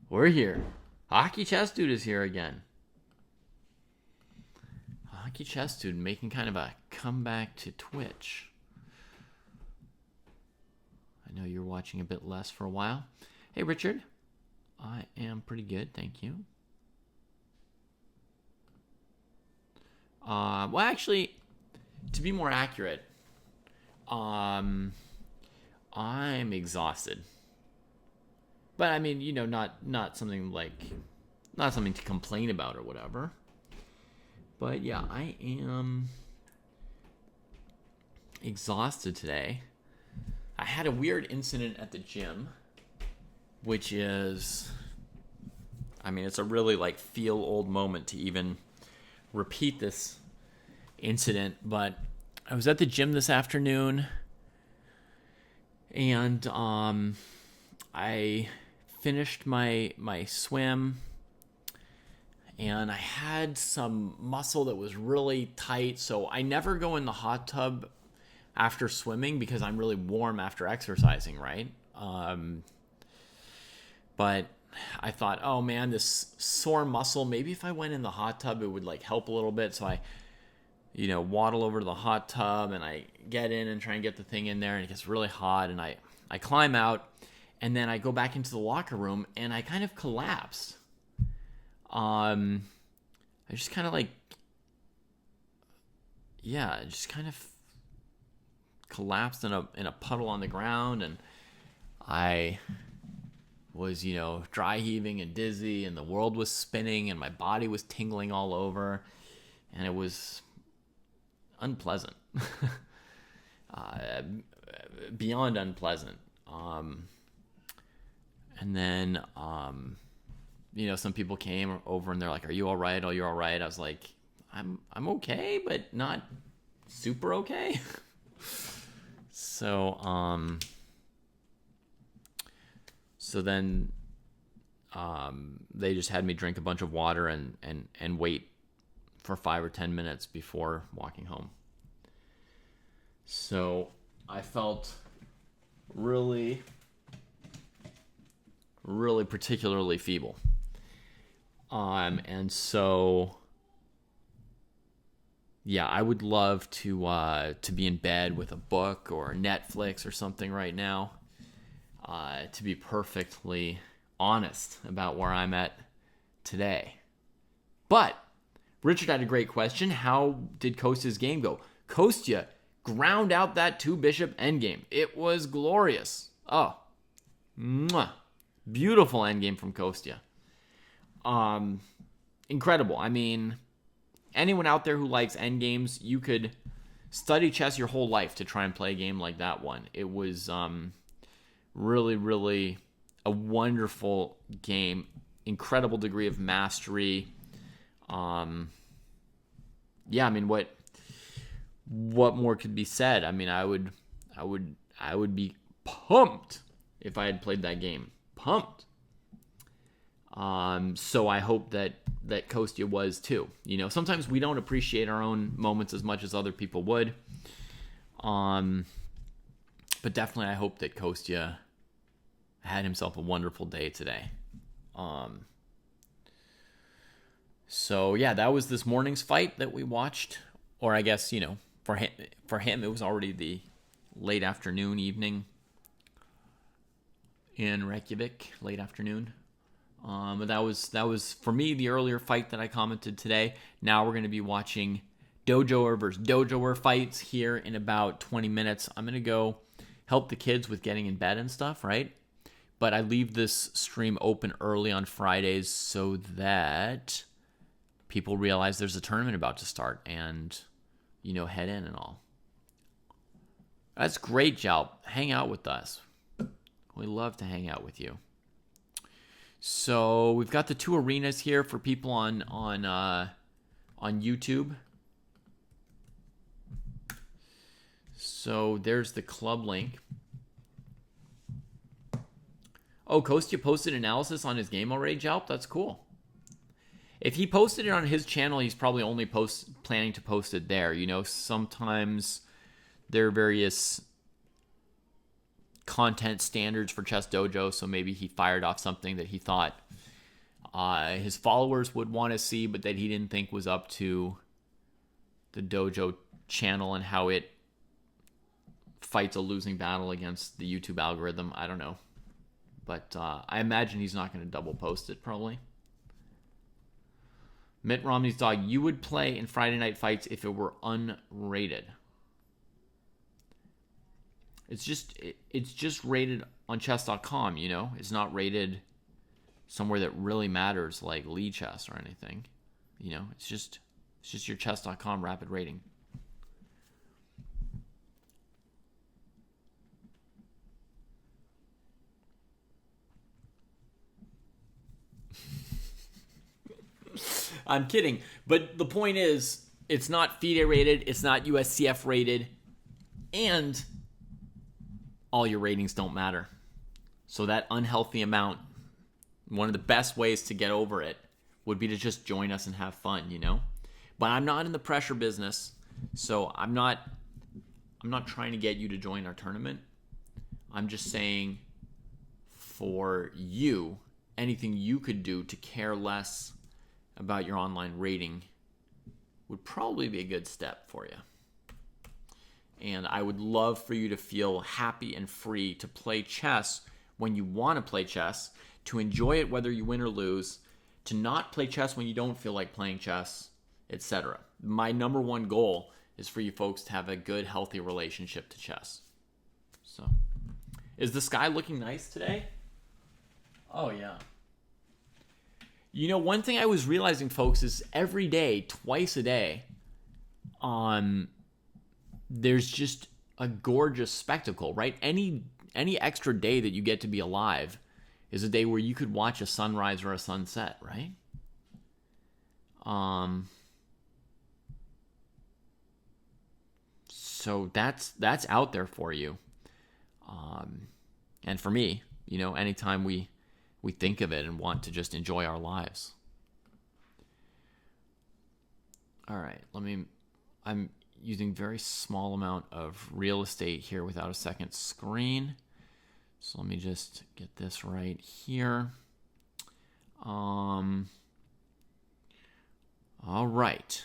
We're here. Hockey Chess Dude is here again. Hockey Chess Dude making kind of a comeback to Twitch. I know you're watching a bit less for a while. Hey, Richard. I am pretty good, thank you. Well, actually, to be more accurate, I'm exhausted. But I mean, not something not something to complain about or whatever. But yeah, I am exhausted today. I had a weird incident at the gym, which is, I mean, it's a really feel old moment to even repeat this incident, but I was at the gym this afternoon and I finished my swim, and I had some muscle that was really tight, so I never go in the hot tub after swimming because I'm really warm after exercising, right? But I thought, oh man, this sore muscle, maybe if I went in the hot tub, it would help a little bit. So I, waddle over to the hot tub and I get in and try and get the thing in there, and it gets really hot, and I climb out, and then I go back into the locker room and I kind of collapsed. I just kind of just kind of collapsed in a puddle on the ground, and I was, dry heaving and dizzy, and the world was spinning, and my body was tingling all over, and it was unpleasant. Beyond unpleasant. And then, some people came over and they're like, "Are you all right? Oh, you're all right." I was like, I'm okay, but not super okay. So, so then, they just had me drink a bunch of water and wait for 5 or 10 minutes before walking home. So I felt really particularly feeble. And so, yeah, I would love to be in bed with a book or Netflix or something right now, to be perfectly honest about where I'm at today. But Richard had a great question. How did Kostya's game go? Kostya ground out that 2-bishop endgame. It was glorious. Oh, mwah. Beautiful endgame from Kostya. Incredible. I mean, anyone out there who likes endgames, you could study chess your whole life to try and play a game like that one. It was really a wonderful game. Incredible degree of mastery. Yeah, I mean, what more could be said? I mean, I would be pumped if I had played that game. Pumped. So I hope that Kostya was too. Sometimes we don't appreciate our own moments as much as other people would. But definitely I hope that Kostya had himself a wonderful day today. So yeah, that was this morning's fight that we watched, or I guess, for him it was already the late afternoon, evening in Reykjavik, late afternoon. But that was for me the earlier fight that I commented today. Now we're going to be watching Dojo versus Dojo fights here in about 20 minutes. I'm going to go help the kids with getting in bed and stuff, right? But I leave this stream open early on Fridays so that people realize there's a tournament about to start and, head in and all. That's great, Jalp. Hang out with us. We love to hang out with you. So we've got the 2 arenas here for people on YouTube. So there's the club link. Oh, Kostya posted analysis on his game already, Jalp? That's cool. If he posted it on his channel, he's probably only planning to post it there. Sometimes there are various content standards for Chess Dojo, so maybe he fired off something that he thought his followers would want to see, but that he didn't think was up to the Dojo channel and how it fights a losing battle against the YouTube algorithm. I don't know. But I imagine he's not going to double post it, probably. Mitt Romney's dog, you would play in Friday Night Fights if it were unrated. It's just rated on chess.com, you know? It's not rated somewhere that really matters like Lee Chess or anything. You know, it's just your chess.com rapid rating. I'm kidding. But the point is, it's not FIDE rated, it's not USCF rated, and all your ratings don't matter. So that unhealthy amount, one of the best ways to get over it would be to just join us and have fun, you know? But I'm not in the pressure business, so I'm not trying to get you to join our tournament. I'm just saying for you, anything you could do to care less about your online rating would probably be a good step for you. And I would love for you to feel happy and free to play chess when you want to play chess, to enjoy it whether you win or lose, to not play chess when you don't feel like playing chess, etc. My number one goal is for you folks to have a good, healthy relationship to chess. So, is the sky looking nice today? Oh, yeah. You know, one thing I was realizing, folks, is every day, twice a day, there's just a gorgeous spectacle, right? Any extra day that you get to be alive is a day where you could watch a sunrise or a sunset, right? So that's out there for you. And for me, you know, anytime we think of it and want to just enjoy our lives. All right, I'm using very small amount of real estate here without a second screen. So let me just get this right here. All right.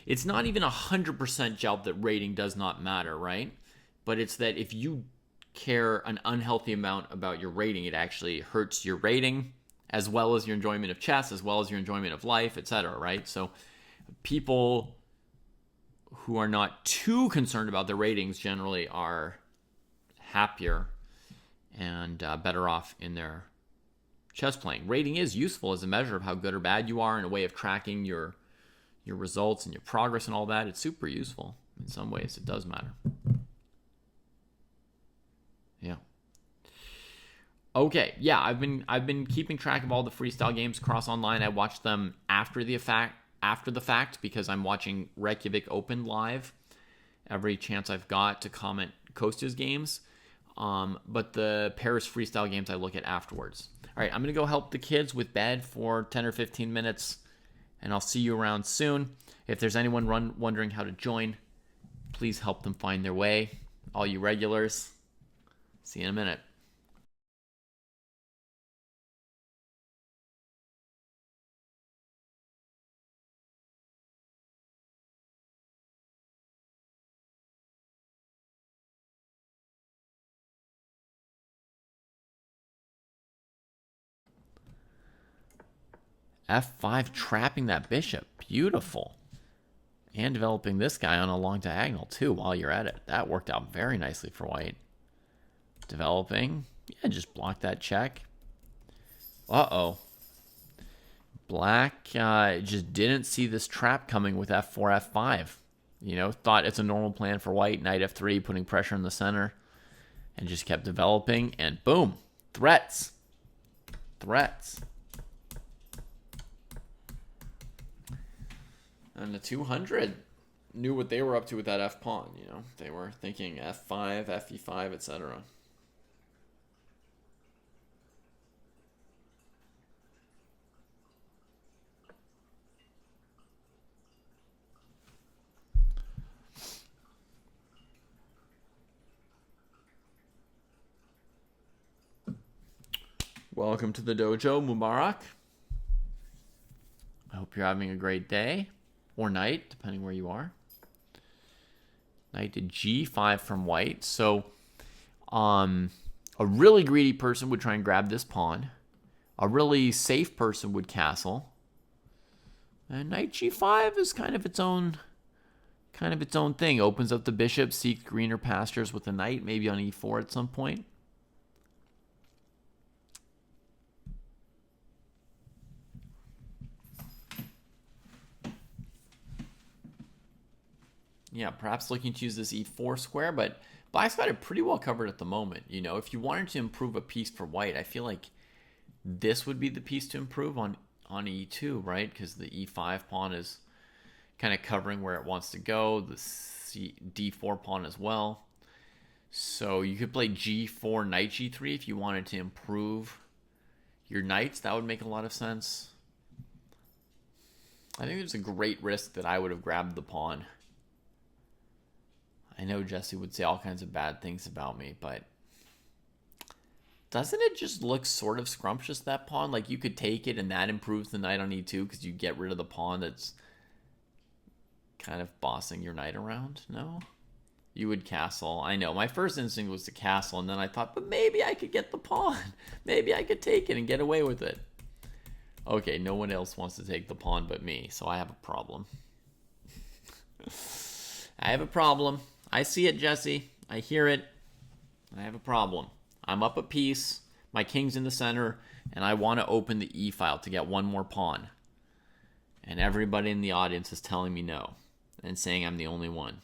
It's not even 100% Jelp that rating does not matter, right? But it's that if you care an unhealthy amount about your rating, it actually hurts your rating as well as your enjoyment of chess, as well as your enjoyment of life, etc., right? So people who are not too concerned about their ratings generally are happier and better off in their chess playing. Rating is useful as a measure of how good or bad you are, and a way of tracking your results and your progress and all that. It's super useful in some ways. It does matter. Yeah. Okay. Yeah, I've been keeping track of all the freestyle games across online. I watch them after the fact because I'm watching Reykjavik Open live every chance I've got to comment Kostya's games. But the Paris freestyle games I look at afterwards. All right, I'm going to go help the kids with bed for 10 or 15 minutes, and I'll see you around soon. If there's anyone wondering how to join, please help them find their way. All you regulars, see you in a minute. F5 trapping that bishop. Beautiful. And developing this guy on a long diagonal too while you're at it. That worked out very nicely for white. Developing. Yeah, just block that check. Uh-oh. Black just didn't see this trap coming with F4, F5. You know, thought it's a normal plan for white. Knight F3, putting pressure in the center. And just kept developing. And boom. Threats. Threats. And the 200 knew what they were up to with that F-pawn, you know. They were thinking F5, FE5, etc. Welcome to the dojo, Mubarak. I hope you're having a great day or night, depending where you are. Knight to g5 from white. So, a really greedy person would try and grab this pawn. A really safe person would castle. And knight g5 is kind of its own thing. Opens up the bishop, seeks greener pastures with the knight, maybe on e4 at some point. Yeah, perhaps looking to use this e4 square, but black's got it pretty well covered at the moment. You know, if you wanted to improve a piece for white, I feel like this would be the piece to improve on e2, right? Because the e5 pawn is kind of covering where it wants to go. The d4 pawn as well. So you could play g4, knight g3 if you wanted to improve your knights. That would make a lot of sense. I think there's a great risk that I would have grabbed the pawn. I know Jesse would say all kinds of bad things about me, but doesn't it just look sort of scrumptious, that pawn? Like you could take it and that improves the knight on e2 because you get rid of the pawn that's kind of bossing your knight around? No? You would castle. I know. My first instinct was to castle, and then I thought, but maybe I could get the pawn. Maybe I could take it and get away with it. Okay, no one else wants to take the pawn but me, so I have a problem. I have a problem. I see it, Jesse. I hear it. I have a problem. I'm up a piece. My king's in the center, and I want to open the e-file to get one more pawn. And everybody in the audience is telling me no and saying I'm the only one.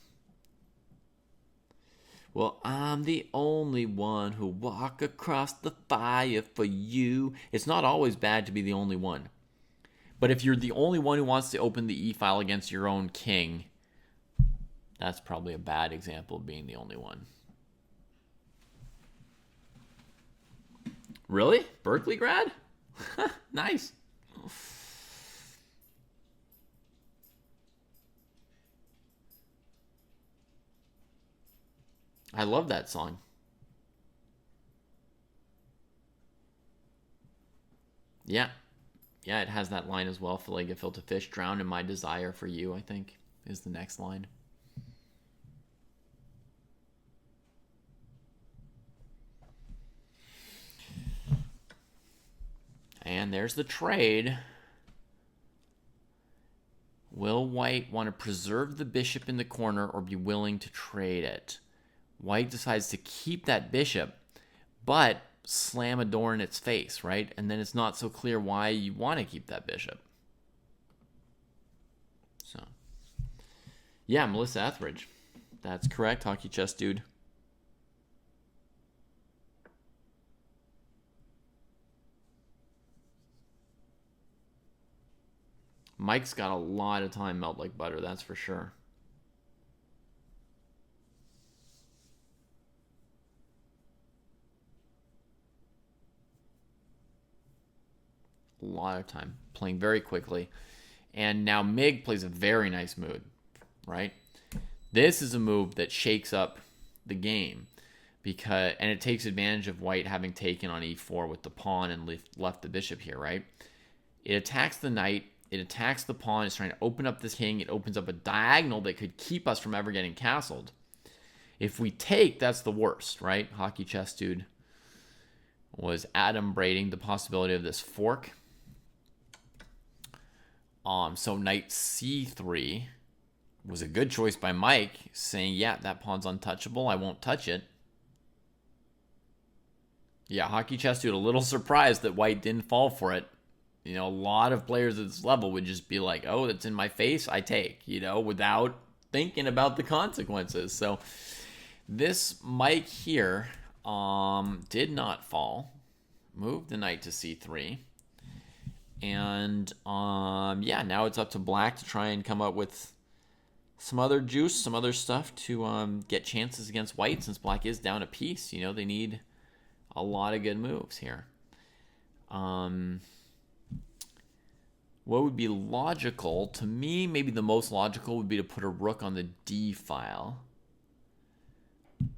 Well, I'm the only one who walk across the fire for you. It's not always bad to be the only one. But if you're the only one who wants to open the e-file against your own king, that's probably a bad example of being the only one. Really? Berkeley grad? Nice. I love that song. Yeah. Yeah, it has that line as well. Fillet gefilte fish, drowned in my desire for you, I think, is the next line. And there's the trade. Will white want to preserve the bishop in the corner or be willing to trade it? White decides to keep that bishop, but slam a door in its face, right? And then it's not so clear why you want to keep that bishop. So, yeah, Melissa Etheridge. That's correct, Hockey Chess Dude. Mike's got a lot of time melt like butter, that's for sure. A lot of time, playing very quickly. And now Mig plays a very nice move, right? This is a move that shakes up the game and it takes advantage of white having taken on e4 with the pawn and left the bishop here, right? It attacks the knight. It attacks the pawn. It's trying to open up this king. It opens up a diagonal that could keep us from ever getting castled. If we take, that's the worst, right? Hockey Chess Dude was adumbrating the possibility of this fork. So knight c3 was a good choice by Mike, saying, yeah, that pawn's untouchable. I won't touch it. Yeah, Hockey Chess Dude a little surprised that white didn't fall for it. You know, a lot of players at this level would just be like, oh, that's in my face, I take, you know, without thinking about the consequences. So this Mike here did not fall. Moved the knight to c3. And, yeah, now it's up to black to try and come up with some other juice, some other stuff to get chances against white, since black is down a piece. You know, they need a lot of good moves here. What would be logical? To me, maybe the most logical would be to put a rook on the d file.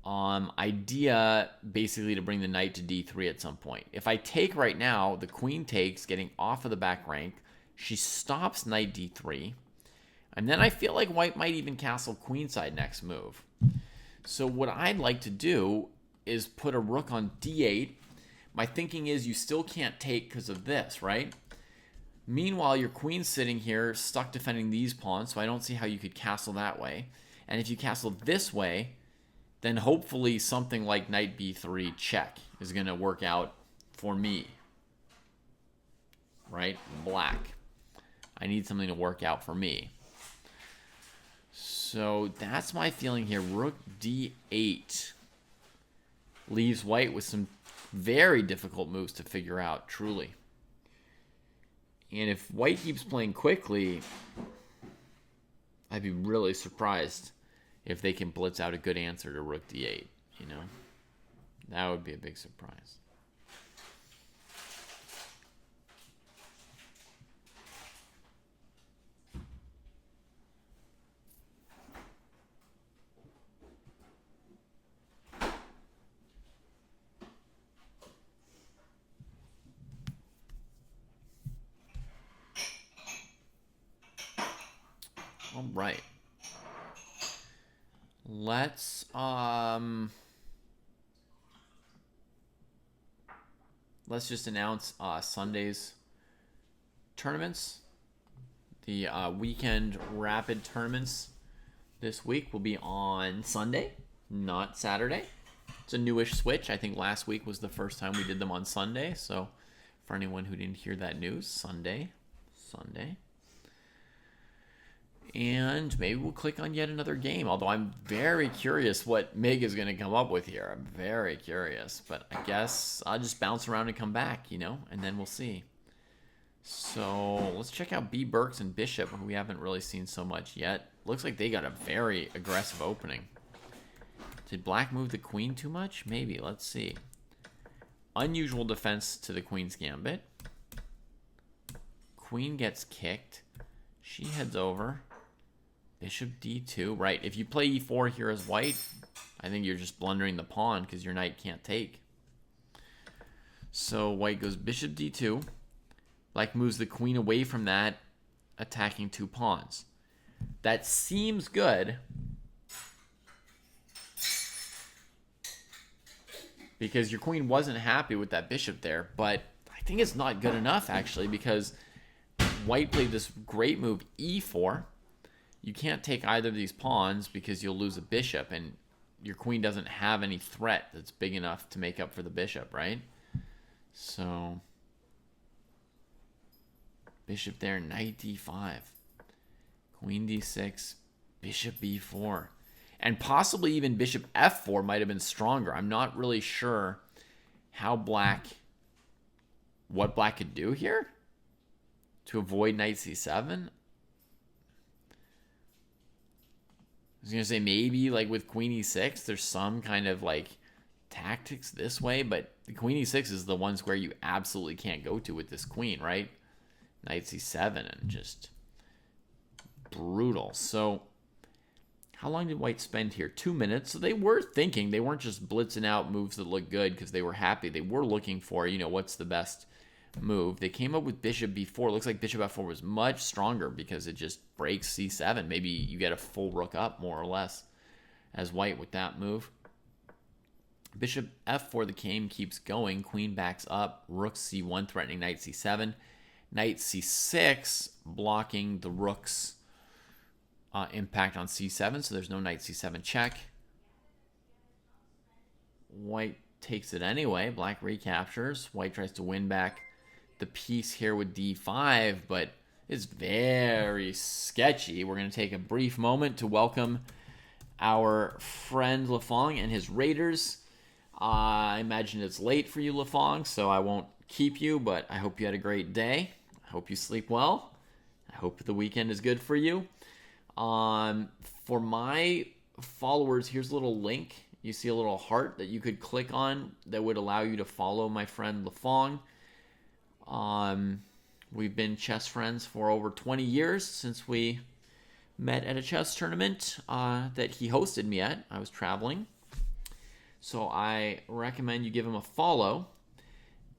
idea basically to bring the knight to d3 at some point. If I take right now, the queen takes, getting off of the back rank. She stops knight d3. And then I feel like white might even castle queenside next move. So what I'd like to do is put a rook on d8. My thinking is you still can't take because of this, right? Meanwhile, your queen's sitting here stuck defending these pawns, so I don't see how you could castle that way. And if you castle this way, then hopefully something like knight b3 check is going to work out for me. Right? Black. I need something to work out for me. So that's my feeling here. Rook d8 leaves white with some very difficult moves to figure out, truly. And if white keeps playing quickly, I'd be really surprised if they can blitz out a good answer to rook d8, you know? That would be a big surprise. All right. Let's just announce Sunday's tournaments. The weekend rapid tournaments this week will be on Sunday, not Saturday. It's a newish switch. I think last week was the first time we did them on Sunday. So for anyone who didn't hear that news, Sunday. And maybe we'll click on yet another game. Although I'm very curious what Mig is going to come up with here. I'm very curious. But I guess I'll just bounce around and come back, you know? And then we'll see. So let's check out B. Burks and Bishop, who we haven't really seen so much yet. Looks like they got a very aggressive opening. Did Black move the queen too much? Maybe. Let's see. Unusual defense to the queen's gambit. Queen gets kicked. She heads over. Bishop d2. Right, if you play e4 here as white, I think you're just blundering the pawn because your knight can't take. So white goes bishop d2. Black moves the queen away from that, attacking two pawns. That seems good, because your queen wasn't happy with that bishop there, but I think it's not good enough, actually, because white played this great move, e4. You can't take either of these pawns because you'll lose a bishop, and your queen doesn't have any threat that's big enough to make up for the bishop, right? So bishop there, knight d5. Queen d6, bishop b4. And possibly even bishop f4 might have been stronger. I'm not really sure what black could do here to avoid knight c7. I was going to say maybe like with queen e6, there's some kind of like tactics this way, but the queen e6 is the one square you absolutely can't go to with this queen, right? Knight c7 and just brutal. So how long did white spend here? 2 minutes. So they were thinking. They weren't just blitzing out moves that look good because they were happy. They were looking for, what's the best move. They came up with bishop b4. Looks like bishop f4 was much stronger because it just breaks c7. Maybe you get a full rook up, more or less, as white with that move. Bishop f4, the game keeps going. Queen backs up. Rook c1 threatening knight c7. Knight c6 blocking the rook's impact on c7, so there's no knight c7 check. White takes it anyway. Black recaptures. White tries to win back the piece here with d5, but it's very sketchy. We're going to take a brief moment to welcome our friend Lafong and his raiders. I imagine it's late for you, Lafong, so I won't keep you, but I hope you had a great day. I hope you sleep well. I hope the weekend is good for you. For my followers, here's a little link. You see a little heart that you could click on that would allow you to follow my friend Lafong. We've been chess friends for over 20 years since we met at a chess tournament that he hosted me at. I was traveling, So I recommend you give him a follow.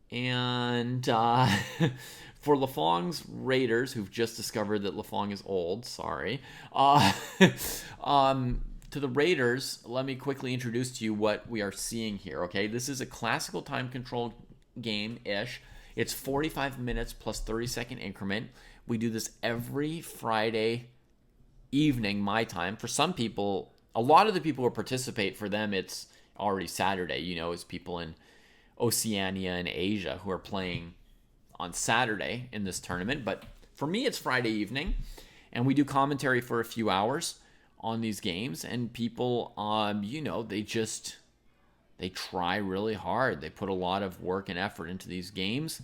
And for Lafong's Raiders, who've just discovered that Lafong is old, sorry. To the Raiders, let me quickly introduce to you what we are seeing here, okay? This is a classical time control game-ish. It's 45 minutes plus 30-second increment. We do this every Friday evening, my time. For some people, a lot of the people who participate, for them, it's already Saturday, as people in Oceania and Asia who are playing on Saturday in this tournament. But for me, it's Friday evening, and we do commentary for a few hours on these games, and people, they try really hard. They put a lot of work and effort into these games,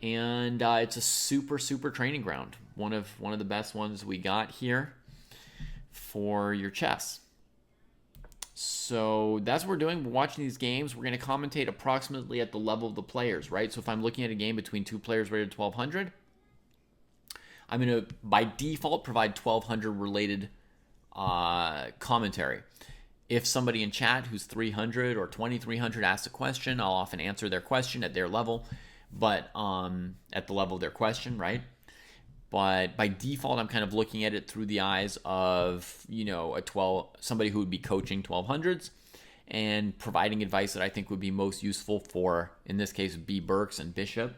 and it's a super, super training ground. One of the best ones we got here for your chess. So that's what we're doing. We're watching these games. We're going to commentate approximately at the level of the players, right? So if I'm looking at a game between two players rated 1200, I'm going to, by default, provide 1200 related commentary. If somebody in chat who's 300 or 2300 asks a question, I'll often answer their question at their level, but at the level of their question, right? But by default, I'm kind of looking at it through the eyes of, somebody who would be coaching 1200s and providing advice that I think would be most useful for, in this case, B. Burks and Bishop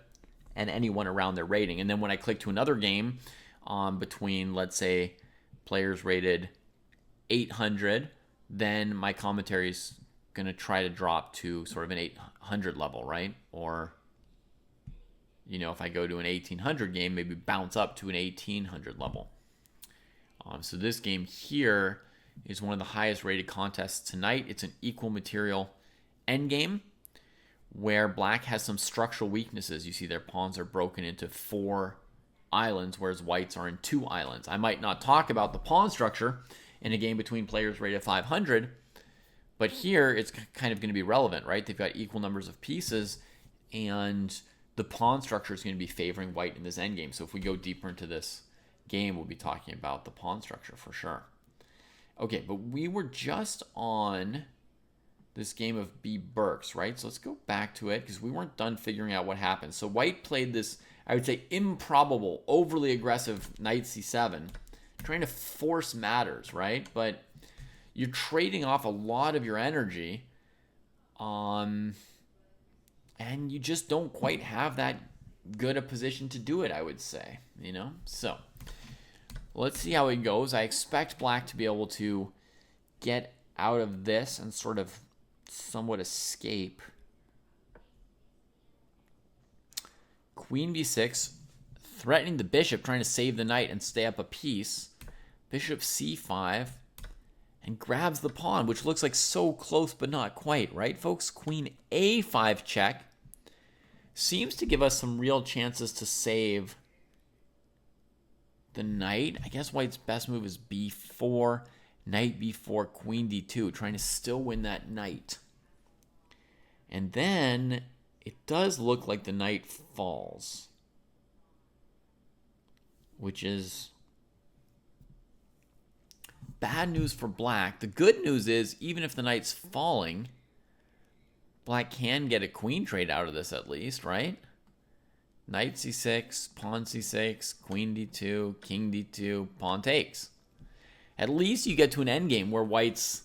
and anyone around their rating. And then when I click to another game between, let's say, players rated 800, then my commentary is going to try to drop to sort of an 800 level, right? Or if I go to an 1800 game, maybe bounce up to an 1800 level. So this game here is one of the highest rated contests tonight. It's an equal material endgame where black has some structural weaknesses. You see their pawns are broken into 4 islands, whereas whites are in 2 islands. I might not talk about the pawn structure in a game between players rated 500, but here it's kind of going to be relevant, right? They've got equal numbers of pieces, and the pawn structure is going to be favoring white in this endgame. So if we go deeper into this game, we'll be talking about the pawn structure for sure. Okay, but we were just on this game of B. Burks, right? So let's go back to it because we weren't done figuring out what happened. So white played this, I would say, improbable, overly aggressive knight c7, trying to force matters, right? But you're trading off a lot of your energy, and you just don't quite have that good a position to do it, I would say, So let's see how it goes. I expect black to be able to get out of this and sort of somewhat escape. Queen b6, threatening the bishop, trying to save the knight and stay up a piece. Bishop c5, and grabs the pawn, which looks like so close but not quite, right, folks? Queen a5 check seems to give us some real chances to save the knight. I guess white's best move is b4, knight b4, queen d2, trying to still win that knight. And then it does look like the knight falls, which is bad news for black. The good news is, even if the knight's falling, black can get a queen trade out of this at least, right? Knight c6, pawn c6, queen d2, king d2, pawn takes. At least you get to an endgame where white's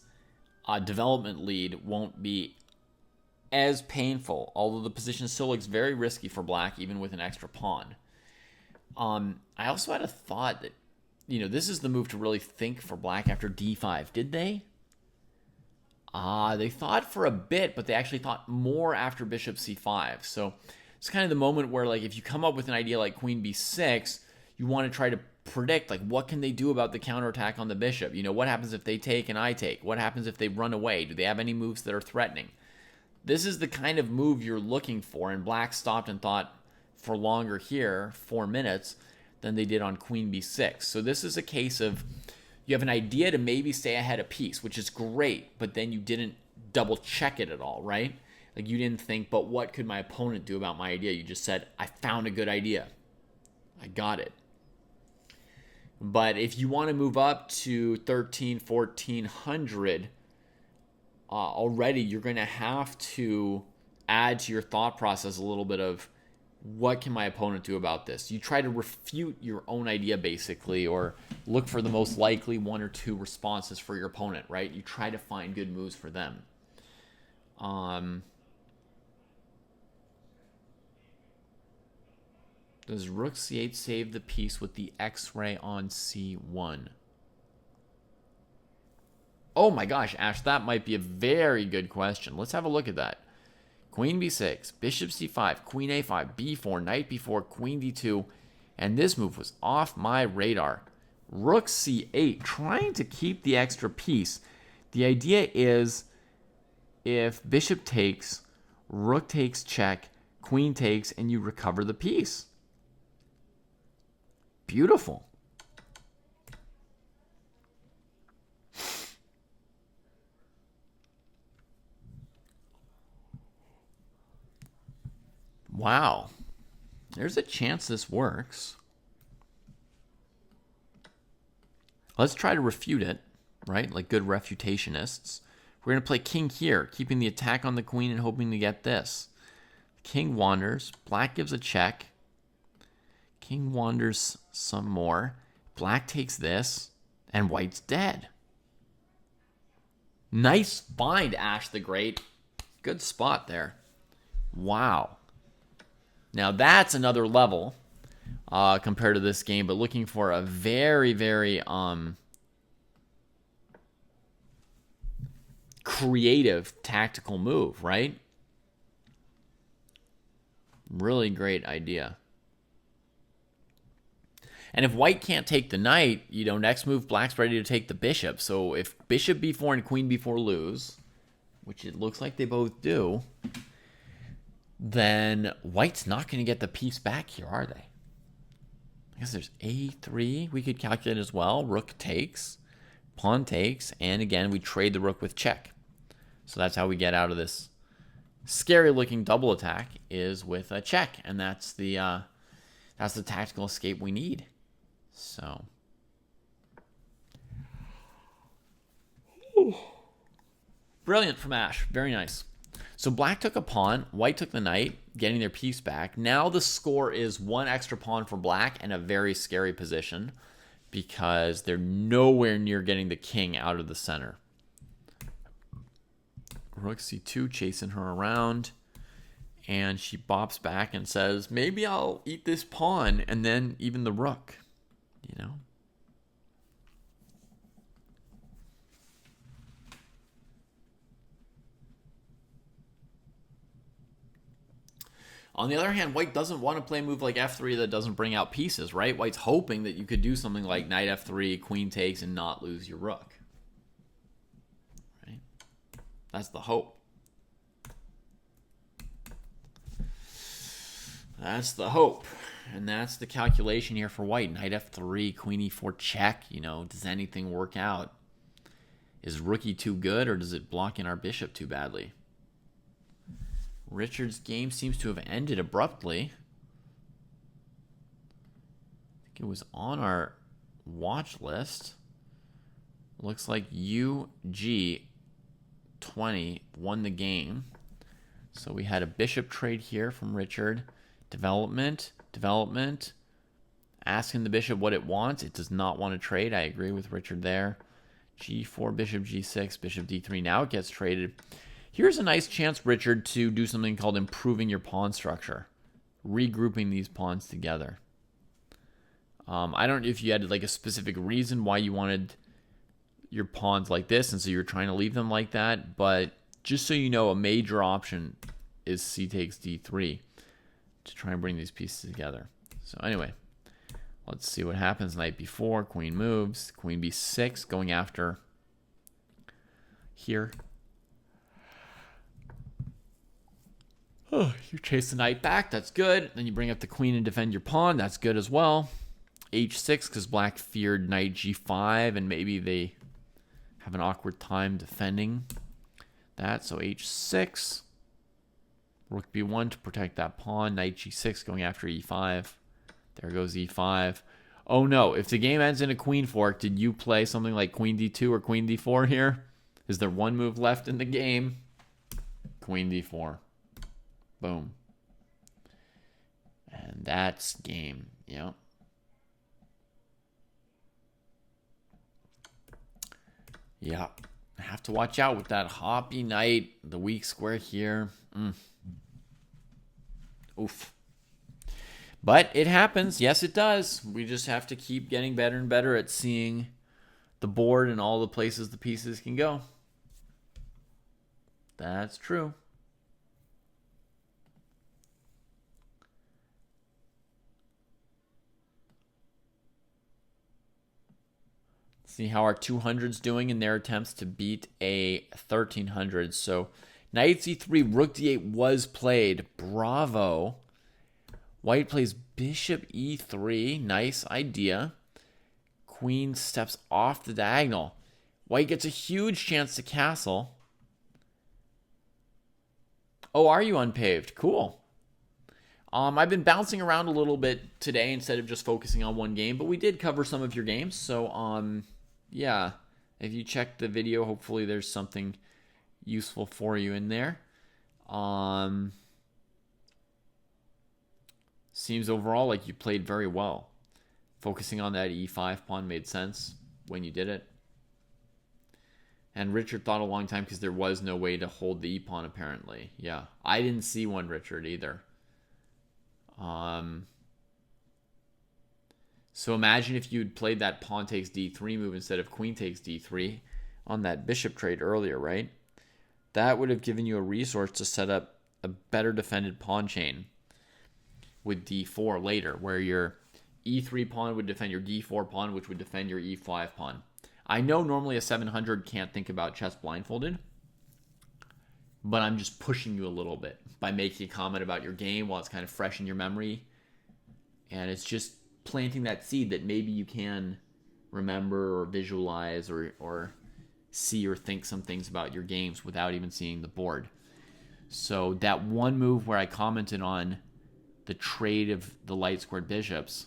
development lead won't be as painful, although the position still looks very risky for black, even with an extra pawn. I also had a thought that, this is the move to really think for black after d5. Did they? They thought for a bit, but they actually thought more after bishop c5. So it's kind of the moment where, like, if you come up with an idea like queen b6, you want to try to predict, like, what can they do about the counterattack on the bishop? What happens if they take and I take? What happens if they run away? Do they have any moves that are threatening? This is the kind of move you're looking for, and black stopped and thought for longer here, 4 minutes, than they did on queen b6. So this is a case of you have an idea to maybe stay ahead a piece, which is great, but then you didn't double check it at all, right? Like, you didn't think, but what could my opponent do about my idea? You just said, I found a good idea. I got it. But if you want to move up to 13, 1400, already you're going to have to add to your thought process a little bit of, what can my opponent do about this? You try to refute your own idea, basically, or look for the most likely one or two responses for your opponent, right? You try to find good moves for them. Does rook c8 save the piece with the x-ray on c1? Oh my gosh, Ash, that might be a very good question. Let's have a look at that. Queen b6, bishop c5, queen a5, b4, knight b4, queen d2, and this move was off my radar. Rook c8, trying to keep the extra piece. The idea is, if bishop takes, rook takes check, queen takes, and you recover the piece. Beautiful. Wow. There's a chance this works. Let's try to refute it, right? Like good refutationists. We're going to play king here, keeping the attack on the queen and hoping to get this. King wanders. Black gives a check. King wanders some more. Black takes this, and white's dead. Nice find, Ash the Great. Good spot there. Wow. Now that's another level compared to this game, but looking for a very, very creative tactical move, right? Really great idea. And if white can't take the knight, next move, black's ready to take the bishop. So if bishop b4 and queen b4 lose, which it looks like they both do, then white's not going to get the piece back here, are they? I guess there's a3 we could calculate as well. Rook takes, pawn takes, and again, we trade the rook with check. So that's how we get out of this scary-looking double attack, is with a check, and that's the tactical escape we need. So, brilliant from Ash. Very nice. So black took a pawn, white took the knight, getting their piece back. Now the score is one extra pawn for black and a very scary position because they're nowhere near getting the king out of the center. Rook c2, chasing her around, and she bops back and says, maybe I'll eat this pawn and then even the rook, On the other hand, white doesn't want to play a move like f3 that doesn't bring out pieces, right? White's hoping that you could do something like knight f3, queen takes, and not lose your rook. Right? That's the hope. That's the hope. And that's the calculation here for white. Knight f3, queen e4 check. Does anything work out? Is rook e2 good, or does it block in our bishop too badly? Richard's game seems to have ended abruptly. I think it was on our watch list. Looks like UG20 won the game. So we had a bishop trade here from Richard. Development. Asking the bishop what it wants. It does not want to trade. I agree with Richard there. G4, bishop G6, bishop D3. Now it gets traded. Here's a nice chance, Richard, to do something called improving your pawn structure. Regrouping these pawns together. I don't know if you had like a specific reason why you wanted your pawns like this, and so you're trying to leave them like that, but just so you know, a major option is c takes d3 to try and bring these pieces together. So anyway, let's see what happens. Knight b4, queen moves, queen b6, going after here. Oh, you chase the knight back, that's good. Then you bring up the queen and defend your pawn, that's good as well. h6, because black feared knight g5, and maybe they have an awkward time defending that. So h6, rook b1 to protect that pawn, knight g6 going after e5. There goes e5. Oh no, if the game ends in a queen fork, did you play something like queen d2 or queen d4 here? Is there one move left in the game? Queen d4. Boom. And that's game. Yep. Yeah. I have to watch out with that hoppy knight. The weak square here. Oof. But it happens. Yes, it does. We just have to keep getting better and better at seeing the board and all the places the pieces can go. That's true. See how our 200's doing in their attempts to beat a 1300. So knight c3, rook d8 was played. Bravo. White plays bishop e3. Nice idea. Queen steps off the diagonal. White gets a huge chance to castle. Oh, are you unpaved? Cool. I've been bouncing around a little bit today instead of just focusing on one game, but we did cover some of your games. So, yeah, if you check the video, hopefully there's something useful for you in there. Seems overall like you played very well. Focusing on that e5 pawn made sense when you did it. And Richard thought a long time because there was no way to hold the e-pawn, apparently. Yeah, I didn't see one, Richard, either. So imagine if you'd played that pawn takes d3 move instead of queen takes d3 on that bishop trade earlier, right? That would have given you a resource to set up a better defended pawn chain with d4 later, where your e3 pawn would defend your d4 pawn, which would defend your e5 pawn. I know normally a 700 can't think about chess blindfolded, but I'm just pushing you a little bit by making a comment about your game while it's kind of fresh in your memory. And it's just planting that seed that maybe you can remember or visualize or see or think some things about your games without even seeing the board. So that one move where I commented on the trade of the light squared bishops,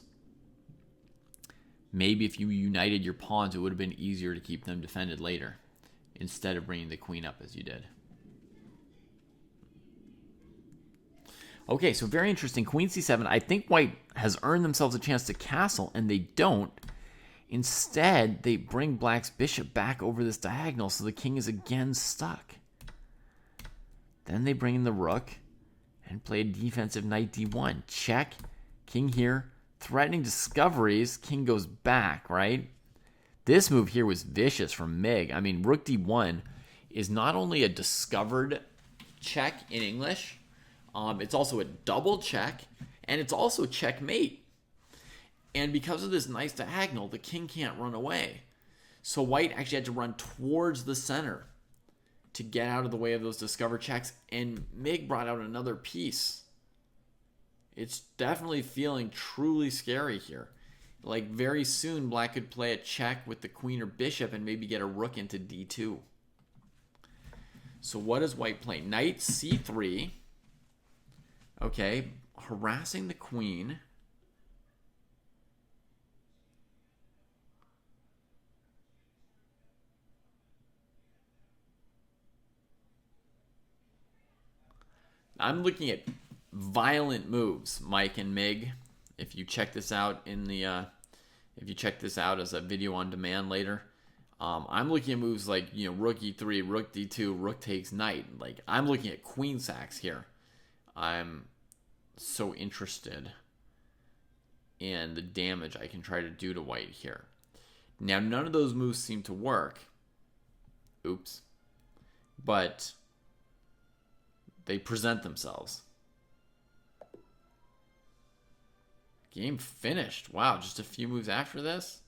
maybe if you united your pawns, it would have been easier to keep them defended later instead of bringing the queen up as you did. Okay, so very interesting. Queen c7. I think white has earned themselves a chance to castle, and they don't. Instead, they bring black's bishop back over this diagonal, so the king is again stuck. Then they bring in the rook and play a defensive knight d1. Check. King here. Threatening discoveries. King goes back, right? This move here was vicious from Mig. I mean, rook d1 is not only a discovered check in English, it's also a double check, and it's also checkmate. And because of this nice diagonal, the king can't run away. So white actually had to run towards the center to get out of the way of those discovered checks, and Mig brought out another piece. It's definitely feeling truly scary here. Like very soon, black could play a check with the queen or bishop and maybe get a rook into d2. So what does white play? Knight c3. Okay, harassing the queen. I'm looking at violent moves, Mike and Mig. If you check this out in the, if you check this out as a video on demand later, I'm looking at moves like rook e3, rook d2, rook takes knight. Like I'm looking at queen sacks here. I'm so interested in the damage I can try to do to white here. Now, none of those moves seem to work. Oops. But they present themselves. Game finished. Wow, just a few moves after this?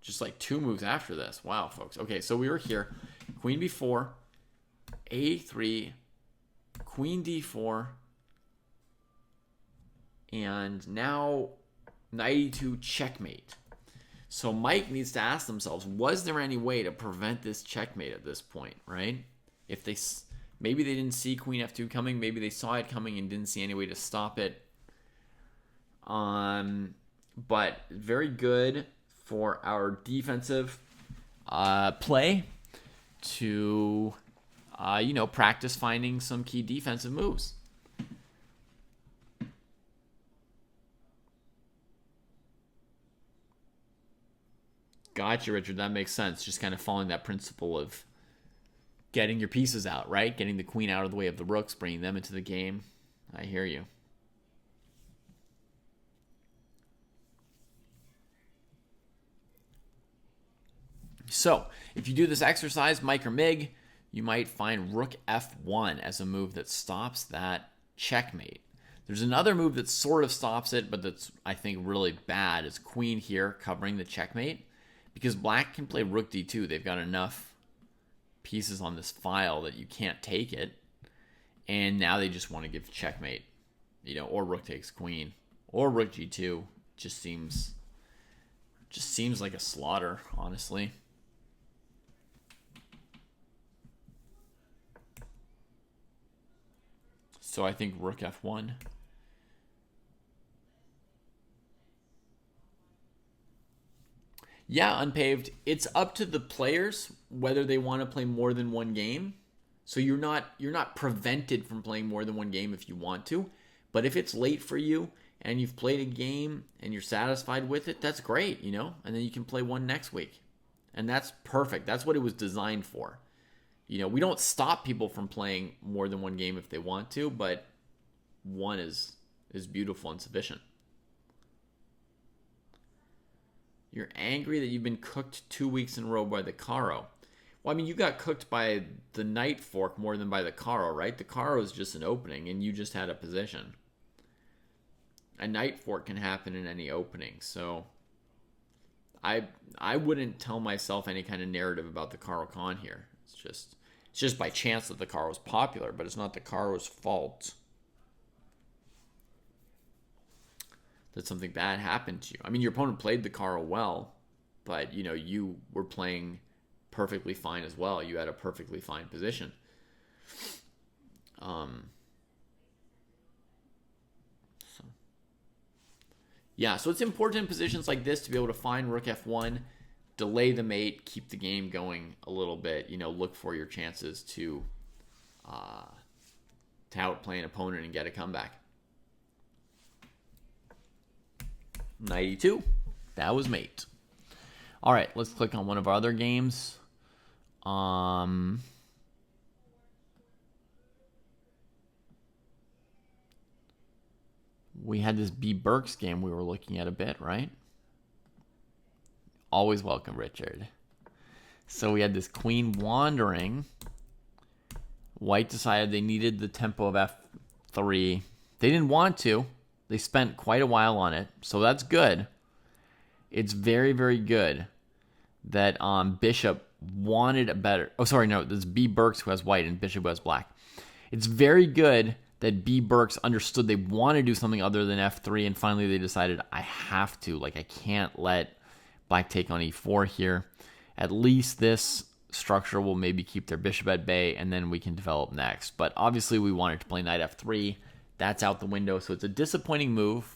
Just like 2 moves after this. Wow, folks. Okay, so we were here. Queen b4, a3, queen d4, and now knight e2 checkmate. So Mike needs to ask themselves, was there any way to prevent this checkmate at this point, right? If they maybe they didn't see queen f2 coming, maybe they saw it coming and didn't see any way to stop it. But very good for our defensive play. to, you know, practice finding some key defensive moves. Gotcha, Richard. That makes sense. Just kind of following that principle of getting your pieces out, right? Getting the queen out of the way of the rooks, bringing them into the game. I hear you. So, if you do this exercise, Mike or Mig, you might find rook f1 as a move that stops that checkmate. There's another move that sort of stops it, but that's, I think, really bad, is queen here covering the checkmate. Because black can play rook d2. They've got enough pieces on this file that you can't take it. And now they just want to give checkmate. You know, or rook takes queen. Or rook g2. Just seems like a slaughter, honestly. So I think rook f1. Yeah, unpaved. It's up to the players whether they want to play more than one game. So you're not prevented from playing more than one game if you want to. But if it's late for you and you've played a game and you're satisfied with it, that's great, you know? And then you can play one next week. And that's perfect. That's what it was designed for. You know, we don't stop people from playing more than one game if they want to, but one is beautiful and sufficient. You're angry that you've been cooked 2 weeks in a row by the Caro. Well, I mean, you got cooked by the knight fork more than by the Caro, right? The Caro is just an opening, and you just had a position. A knight fork can happen in any opening, so I wouldn't tell myself any kind of narrative about the Caro Khan here. It's just by chance that the Caro is popular, but it's not the Caro's fault that something bad happened to you. I mean, your opponent played the Caro well, but, you know, you were playing perfectly fine as well. You had a perfectly fine position. So it's important in positions like this to be able to find rook f1, delay the mate, keep the game going a little bit. You know, look for your chances to outplay an opponent and get a comeback. Knight e2. That was mate. All right, let's click on one of our other games. We had this B. Burks game we were looking at a bit, right? Always welcome, Richard. So we had this queen wandering. White decided they needed the tempo of f3. They didn't want to. They spent quite a while on it, so that's good. It's very, very good that Bishop wanted a better... Oh, sorry, no, this is B. Burks who has white and Bishop who has black. It's very good that B. Burks understood they want to do something other than f3, and finally they decided, I have to. Like, I can't let black take on e4 here. At least this structure will maybe keep their bishop at bay, and then we can develop next. But obviously we wanted to play knight f3. That's out the window, so it's a disappointing move.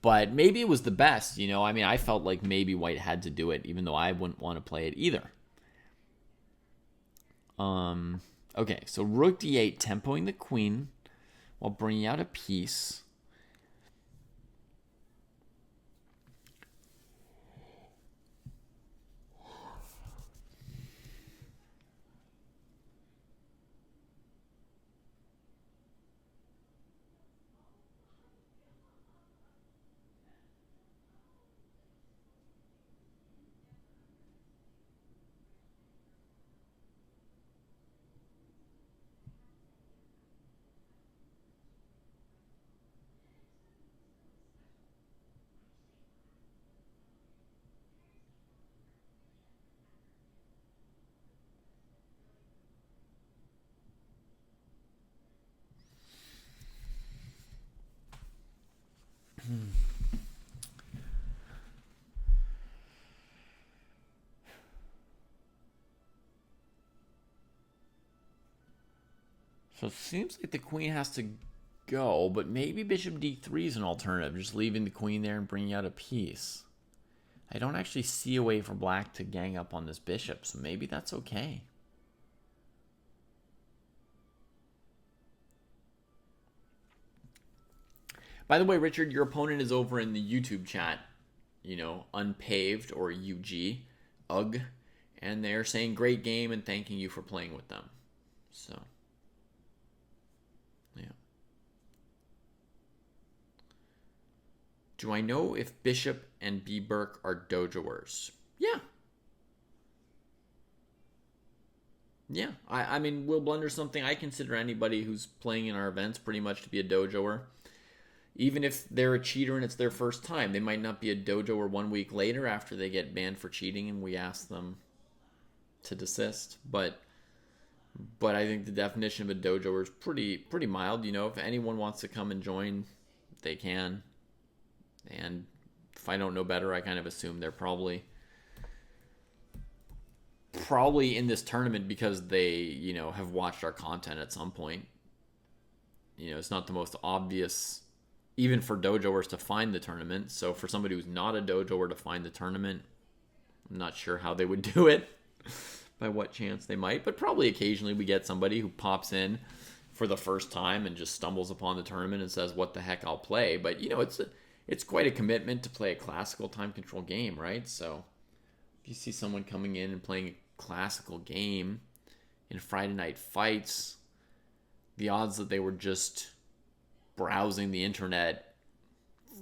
But maybe it was the best, you know? I mean, I felt like maybe white had to do it, even though I wouldn't want to play it either. Okay, so rook d8, tempoing the queen while bringing out a piece. So it seems like the queen has to go, but maybe bishop d3 is an alternative, just leaving the queen there and bringing out a piece. I don't actually see a way for black to gang up on this bishop, so maybe that's okay. By the way, Richard, your opponent is over in the YouTube chat, Unpaved or UG, and they're saying great game and thanking you for playing with them. So, yeah. Do I know if Bishop and B. Burke are dojoers? Yeah. Yeah. I mean, Will Blunder something. I consider anybody who's playing in our events pretty much to be a dojoer. Even if they're a cheater and it's their first time, they might not be a dojoer 1 week later after they get banned for cheating and we ask them to desist. But I think the definition of a dojoer is pretty mild. If anyone wants to come and join, they can. And if I don't know better, I kind of assume they're probably in this tournament because they, have watched our content at some point. It's not the most obvious, even for dojoers, to find the tournament. So for somebody who's not a dojoer to find the tournament, I'm not sure how they would do it, by what chance they might. But probably occasionally we get somebody who pops in for the first time and just stumbles upon the tournament and says, what the heck, I'll play. But, it's quite a commitment to play a classical time control game, right? So if you see someone coming in and playing a classical game in Friday Night Fights, the odds that they were just browsing the internet,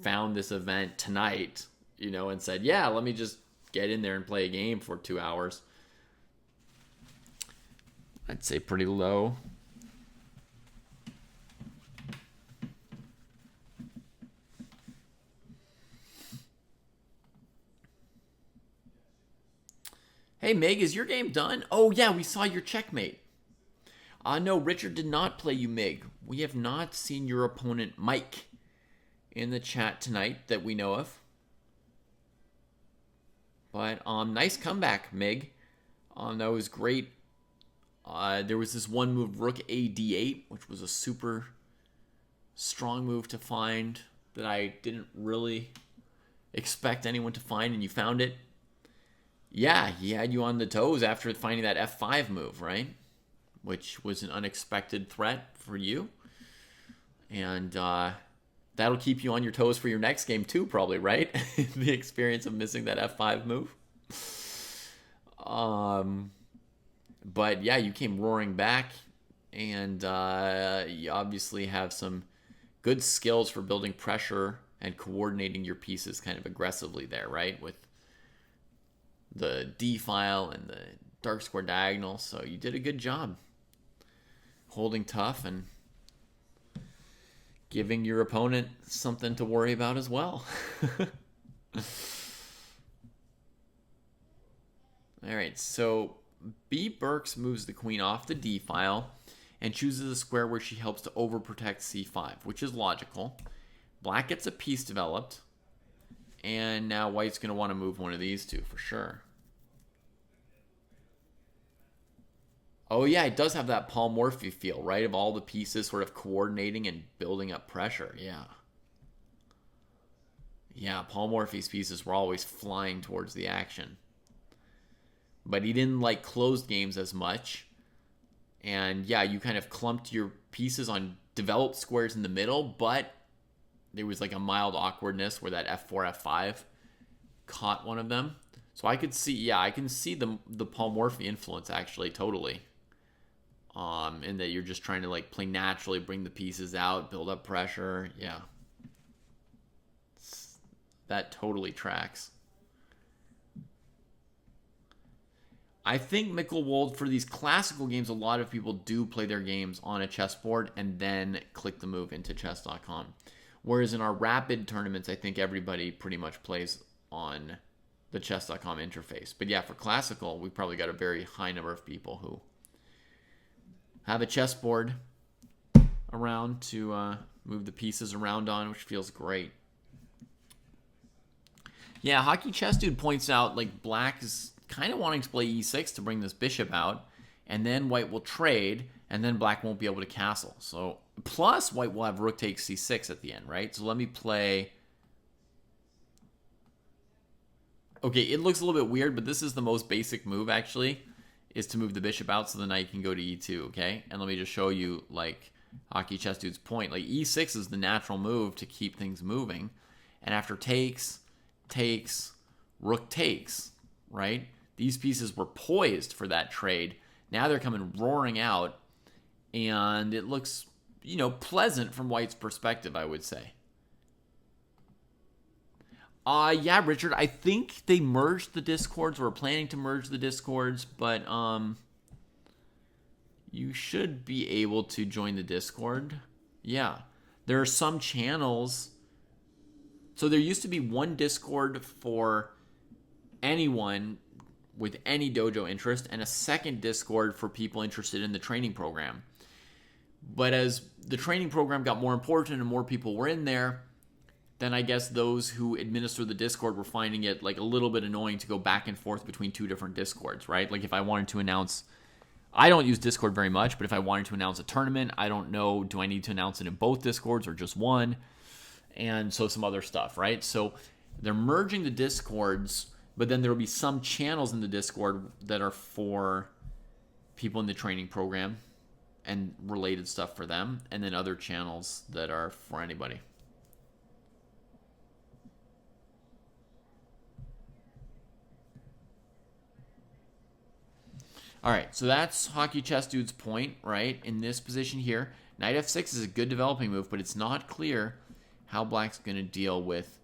found this event tonight, and said, yeah, let me just get in there and play a game for 2 hours, I'd say pretty low. Hey, Meg, is your game done? Oh, yeah, we saw your checkmate. No, Richard did not play you, Meg. We have not seen your opponent, Mike, in the chat tonight that we know of. But nice comeback, Meg. That was great. There was this one move, Rook A D8, which was a super strong move to find that I didn't really expect anyone to find, and you found it. Yeah, he had you on the toes after finding that F5 move, right? Which was an unexpected threat for you. And that'll keep you on your toes for your next game too, probably, right? The experience of missing that F5 move. But yeah, you came roaring back, and you obviously have some good skills for building pressure and coordinating your pieces kind of aggressively there, right? With the D file and the dark square diagonal. So you did a good job holding tough and giving your opponent something to worry about as well. All right, so B. Burks moves the queen off the D file and chooses a square where she helps to overprotect C5, which is logical. Black gets a piece developed, and now White's going to want to move one of these two for sure. Oh yeah, it does have that polymorphy feel, right? Of all the pieces sort of coordinating and building up pressure. Yeah. Yeah, polymorphy's pieces were always flying towards the action. But he didn't like closed games as much. And yeah, you kind of clumped your pieces on developed squares in the middle, but there was like a mild awkwardness where that F4, F5 caught one of them. So I could see, yeah, I can see the polymorphy influence actually, totally. In that you're just trying to like play naturally, bring the pieces out, build up pressure. Yeah. That totally tracks. I think Mickelwold, for these classical games, a lot of people do play their games on a chessboard and then click the move into chess.com. Whereas in our rapid tournaments, I think everybody pretty much plays on the chess.com interface. But yeah, for classical, we probably got a very high number of people who have a chessboard around to move the pieces around on, which feels great. Yeah, Hockey Chess Dude points out like black is kind of wanting to play e6 to bring this bishop out, and then white will trade, and then black won't be able to castle. So plus white will have rook takes c6 at the end, right? So let me play. Okay, it looks a little bit weird, but this is the most basic move actually, is to move the bishop out so the knight can go to e2, okay? And let me just show you like Hockey Chess Dude's point. Like e6 is the natural move to keep things moving. And after takes, rook takes, right? These pieces were poised for that trade. Now they're coming roaring out, and it looks, pleasant from White's perspective, I would say. Yeah, Richard, I think they merged the discords, or were planning to merge the discords, but you should be able to join the Discord. Yeah, there are some channels. So there used to be one Discord for anyone with any dojo interest, and a second Discord for people interested in the training program. But as the training program got more important and more people were in there, then I guess those who administer the Discord were finding it like a little bit annoying to go back and forth between two different Discords, right? Like if I wanted to announce, I don't use Discord very much, but if I wanted to announce a tournament, I don't know, do I need to announce it in both Discords or just one? And so some other stuff, right? So they're merging the Discords, but then there will be some channels in the Discord that are for people in the training program and related stuff for them, and then other channels that are for anybody. All right, so that's Hockey Chess Dude's point, right? In this position here, knight f6 is a good developing move, but it's not clear how black's going to deal with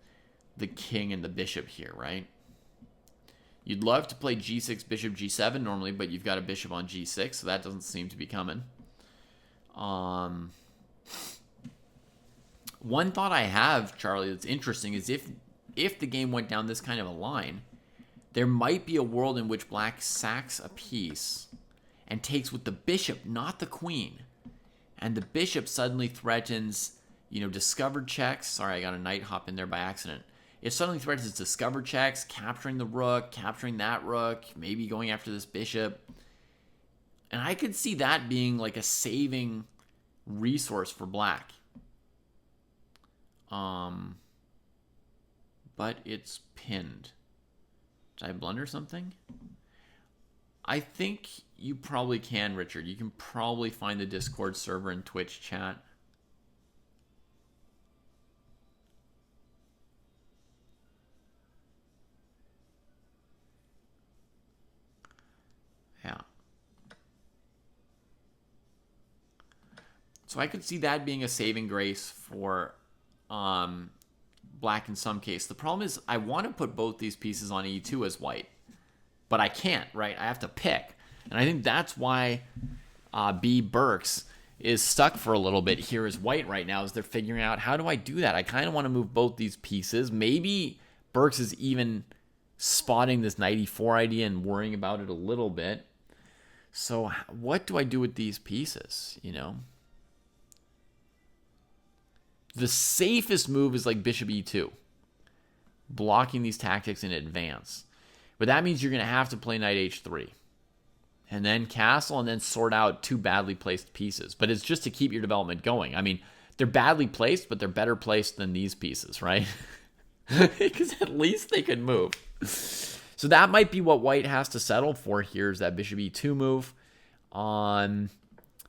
the king and the bishop here, right? You'd love to play g6, bishop, g7 normally, but you've got a bishop on g6, so that doesn't seem to be coming. One thought I have, Charlie, that's interesting is if the game went down this kind of a line, there might be a world in which black sacks a piece and takes with the bishop, not the queen. And the bishop suddenly threatens, discovered checks. Sorry, I got a knight hop in there by accident. It suddenly threatens discovered checks, capturing the rook, capturing that rook, maybe going after this bishop. And I could see that being like a saving resource for black. But it's pinned. Did I blunder something? I think you probably can, Richard. You can probably find the Discord server and Twitch chat. Yeah. So I could see that being a saving grace for black in some case. The problem is I want to put both these pieces on e2 as white, but I can't, right? I have to pick. And I think that's why B. Burks is stuck for a little bit here as white right now, as they're figuring out, how do I do that? I kind of want to move both these pieces. Maybe Burks is even spotting this knight e4 idea and worrying about it a little bit. So what do I do with these pieces, The safest move is like bishop e2, blocking these tactics in advance. But that means you're going to have to play knight h3, and then castle, and then sort out two badly placed pieces. But it's just to keep your development going. I mean, they're badly placed, but they're better placed than these pieces, right? Because at least they can move. So that might be what white has to settle for here, is that bishop e2 move.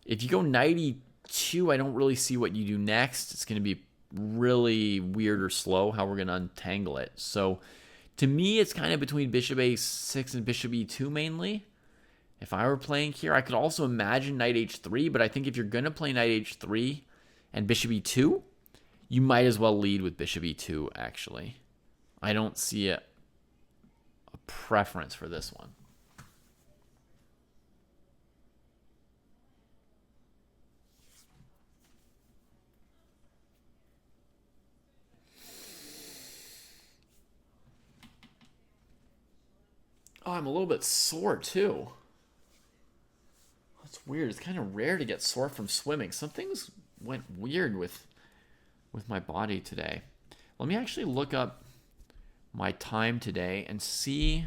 If you go knight e2, I don't really see what you do next. It's going to be really weird or slow how we're going to untangle it. So to me, it's kind of between bishop a6 and bishop e2 mainly. If I were playing here, I could also imagine knight h3, but I think if you're going to play knight h3 and bishop e2, you might as well lead with bishop e2, actually. I don't see a preference for this one. Oh, I'm a little bit sore too. That's weird. It's kind of rare to get sore from swimming. Some things went weird with my body today. Let me actually look up my time today and see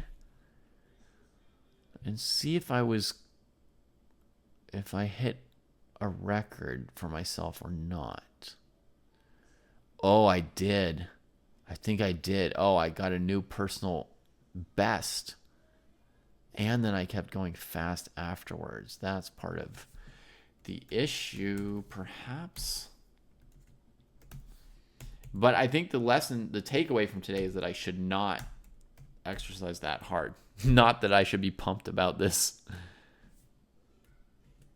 if I hit a record for myself or not. Oh, I did. I think I did. Oh, I got a new personal best. And then I kept going fast afterwards. That's part of the issue, perhaps. But I think the takeaway from today is that I should not exercise that hard. Not that I should be pumped about this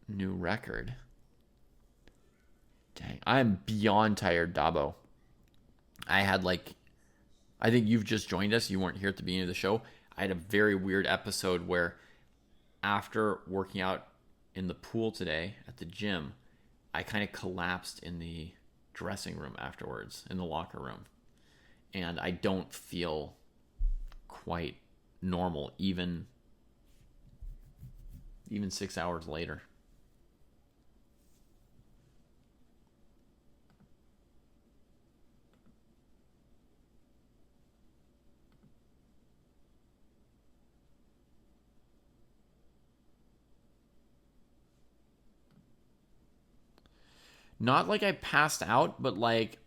new record. Dang, I'm beyond tired, Dabo. I think you've just joined us. You weren't here at the beginning of the show. I had a very weird episode where after working out in the pool today at the gym, I kind of collapsed in the dressing room afterwards, in the locker room. And I don't feel quite normal, even 6 hours later. Not like I passed out, but like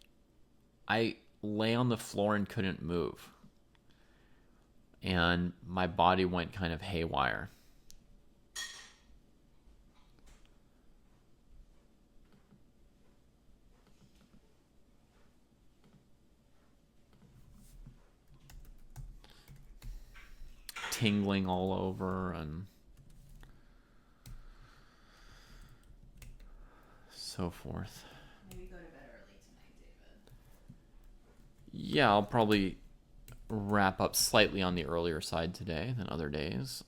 I lay on the floor and couldn't move. And my body went kind of haywire. Tingling all over and so forth. Maybe go to bed early tonight, David. Yeah, I'll probably wrap up slightly on the earlier side today than other days.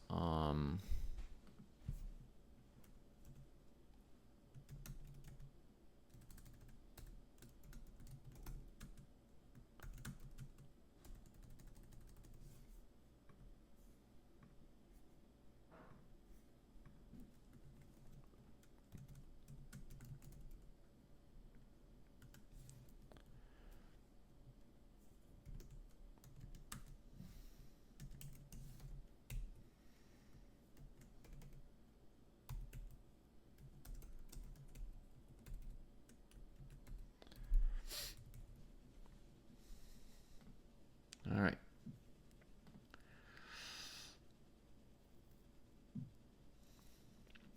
All right.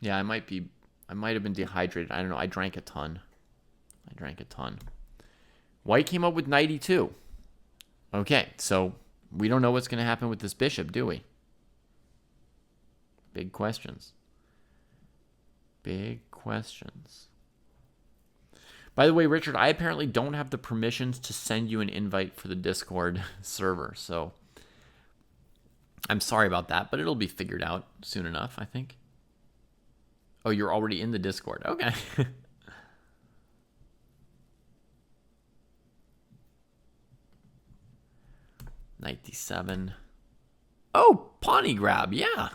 Yeah, I might have been dehydrated. I don't know. I drank a ton. White came up with 92. Okay, so we don't know what's going to happen with this bishop, do we? Big questions. By the way, Richard, I apparently don't have the permissions to send you an invite for the Discord server, so I'm sorry about that, but it'll be figured out soon enough, I think. Oh, you're already in the Discord. Okay. $97. Oh, Pawnee grab, yeah.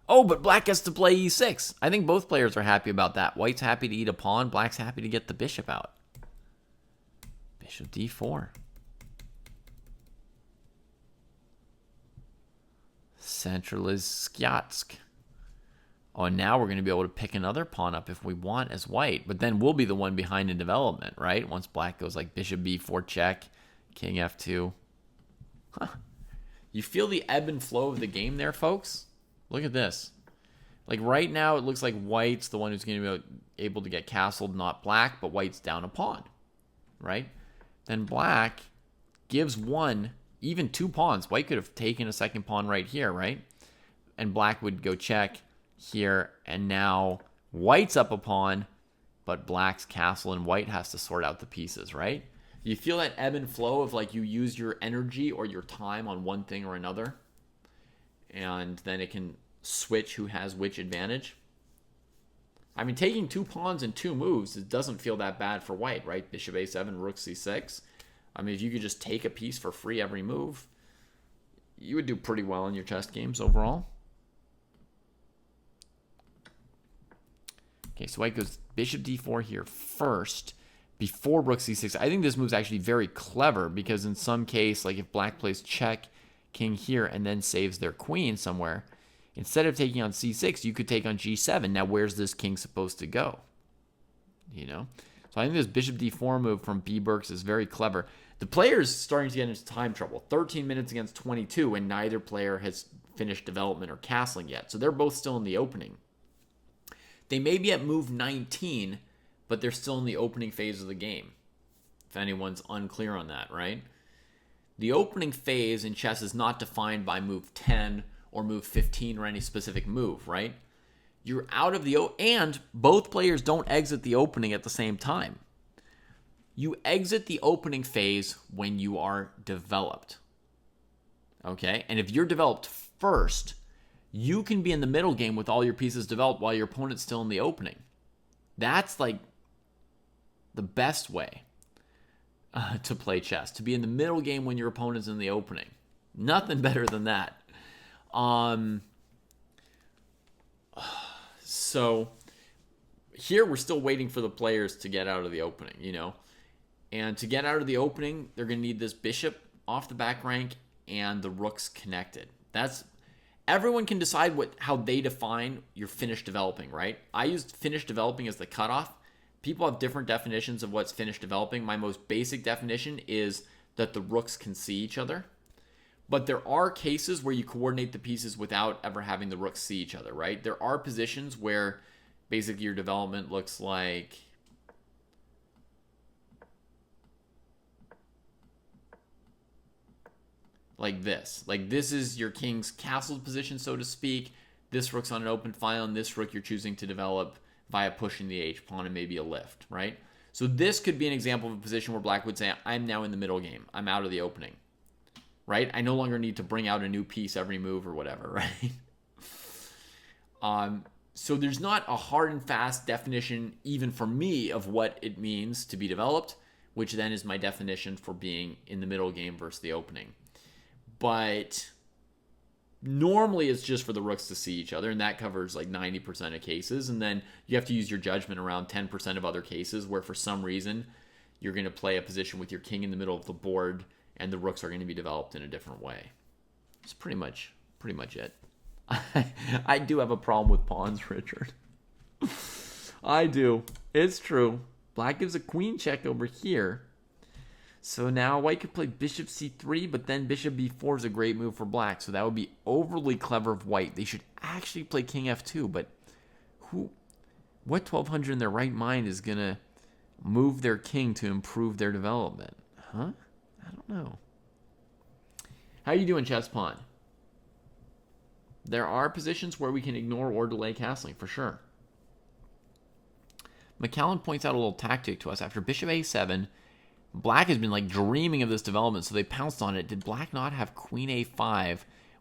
Oh, but black gets to play e6. I think both players are happy about that. White's happy to eat a pawn. Black's happy to get the bishop out. Bishop d4. Centralizskiatsk. Oh, and now we're going to be able to pick another pawn up if we want as white. But then we'll be the one behind in development, right? Once black goes like bishop b4 check, king f2. Huh. You feel the ebb and flow of the game there, folks? Look at this. Like right now, it looks like white's the one who's going to be able to get castled, not black, but white's down a pawn, right? Then black gives one, even two pawns. White could have taken a second pawn right here, right? And black would go check here, and now white's up a pawn, but black's castle, and white has to sort out the pieces, right? You feel that ebb and flow of like you use your energy or your time on one thing or another, and then it can switch who has which advantage. I mean, taking two pawns and two moves, it doesn't feel that bad for white, right? Bishop a7, rook c6. I mean, if you could just take a piece for free every move, you would do pretty well in your chess games overall. Okay, so white goes bishop d4 here first before rook c6. I think this move's actually very clever because in some case, like if black plays check, king here, and then saves their queen somewhere, instead of taking on c6, you could take on g7. Now, where's this king supposed to go? You know? So I think this bishop d4 move from B. Burks is very clever. The player's starting to get into time trouble. 13 minutes against 22, and neither player has finished development or castling yet. So they're both still in the opening. They may be at move 19, but they're still in the opening phase of the game. If anyone's unclear on that, right? The opening phase in chess is not defined by move 10 or move 15 or any specific move, right? You're out of and both players don't exit the opening at the same time. You exit the opening phase when you are developed. Okay? And if you're developed first, you can be in the middle game with all your pieces developed while your opponent's still in the opening. That's like the best way to play chess, to be in the middle game when your opponent's in the opening. Nothing better than that. So here we're still waiting for the players to get out of the opening, you know. And to get out of the opening, they're going to need this bishop off the back rank and the rooks connected. Everyone can decide how they define your finished developing, right? I used finished developing as the cutoff. People have different definitions of what's finished developing. My most basic definition is that the rooks can see each other. But there are cases where you coordinate the pieces without ever having the rooks see each other, right? There are positions where basically your development looks like this. Like this is your king's castle position, so to speak. This rook's on an open file, and this rook you're choosing to develop via pushing the h-pawn and maybe a lift, right? So this could be an example of a position where black would say, I'm now in the middle game. I'm out of the opening, right? I no longer need to bring out a new piece every move or whatever, right? So there's not a hard and fast definition, even for me, of what it means to be developed, which then is my definition for being in the middle game versus the opening. But normally it's just for the rooks to see each other, and that covers like 90% of cases. And then you have to use your judgment around 10% of other cases where for some reason you're going to play a position with your king in the middle of the board and the rooks are going to be developed in a different way. It's pretty much it. I do have a problem with pawns, Richard. I do. It's true. Black gives a queen check over here. So now white could play bishop c3, but then bishop b4 is a great move for black. So that would be overly clever of white. They should actually play king f2, but what 1200 in their right mind is going to move their king to improve their development? Huh? I don't know. How you doing, chess pawn? There are positions where we can ignore or delay castling, for sure. McCallum points out a little tactic to us. After bishop a7, black has been like dreaming of this development, so they pounced on it. Did black not have queen a5,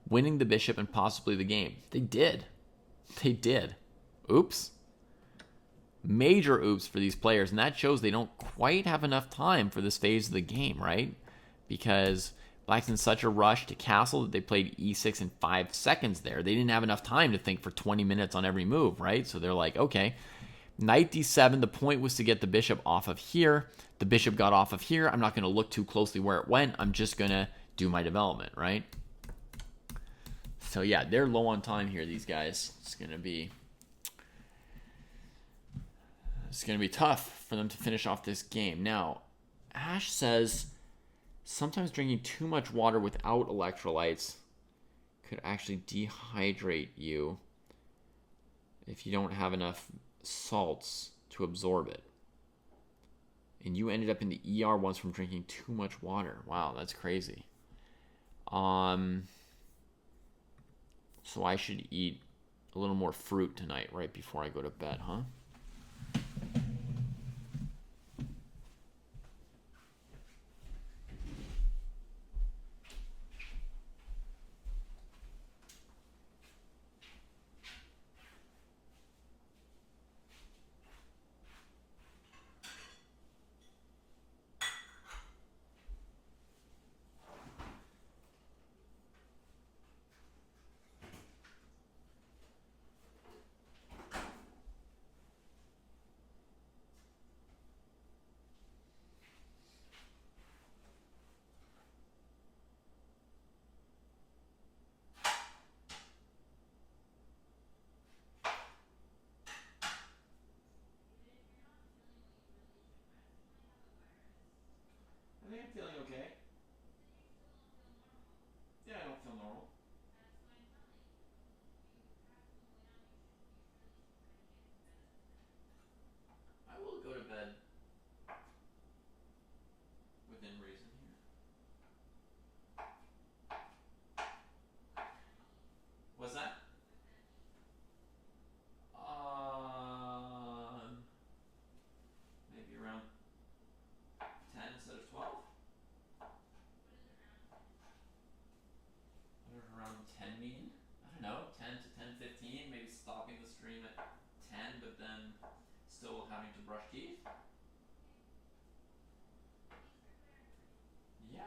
winning the bishop and possibly the game? They did. They did. Oops. Major oops for these players, and that shows they don't quite have enough time for this phase of the game, right? Because black's in such a rush to castle that they played e6 in 5 seconds there. They didn't have enough time to think for 20 minutes on every move, right? So they're like, okay, knight d7, the point was to get the bishop off of here. The bishop got off of here. I'm not going to look too closely where it went. I'm just going to do my development, right? So yeah, they're low on time here, these guys. It's going to be tough for them to finish off this game. Now, Ash says sometimes drinking too much water without electrolytes could actually dehydrate you if you don't have enough salts to absorb it. And you ended up in the ER once from drinking too much water. Wow, that's crazy. So I should eat a little more fruit tonight right before I go to bed, huh? I think I'm feeling okay. Yeah, I don't feel normal. brush teeth? Yeah.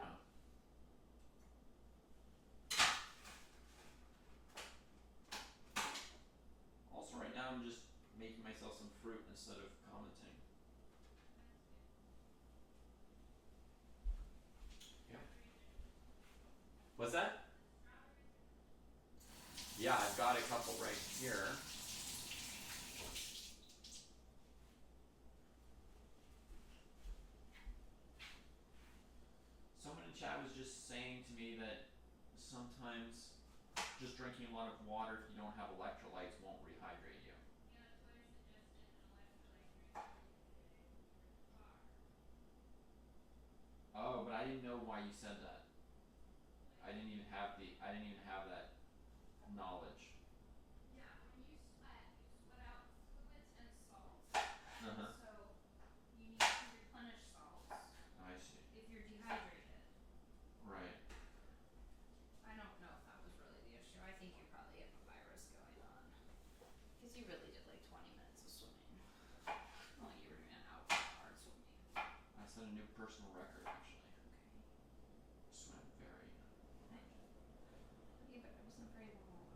Also, right now I'm just making myself some fruit instead of commenting. Yeah. What's that? Yeah, I've got a couple right here. Someone in chat was just saying to me that sometimes just drinking a lot of water if you don't have electrolytes won't rehydrate you. Yeah, that's why I suggested an electrolyte drink for you today for the car. Oh, but I didn't know why you said that. Like, I didn't even have that knowledge. yeah, when you sweat out fluids and salts. Uh-huh. So you need to replenish salts I see. if you're dehydrated. Right. I don't know if that was really the issue. I think you probably have a virus going on. Because you really did like 20 minutes of swimming. Well, you were doing an hour of hard swimming. I set a new personal record actually. Okay. Swam very hard. Yeah, but it wasn't very long.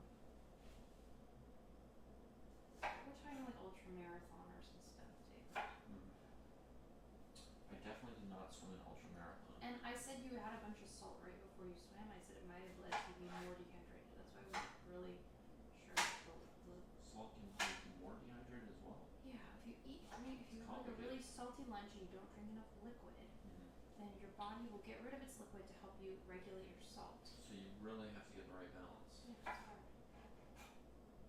We're trying like ultra marathoners and stuff, David. I definitely did not swim an ultra marathon. And I said you had a bunch of salt right before you swam. I said it might have led to you being more dehydrated. That's why I wasn't really sure the Salt can make you more dehydrated as well. yeah, if you have like a really salty lunch and you don't drink enough liquid, then your body will get rid of its liquid to help you regulate your salt. So you really have to get the right balance. Yeah, it's hard.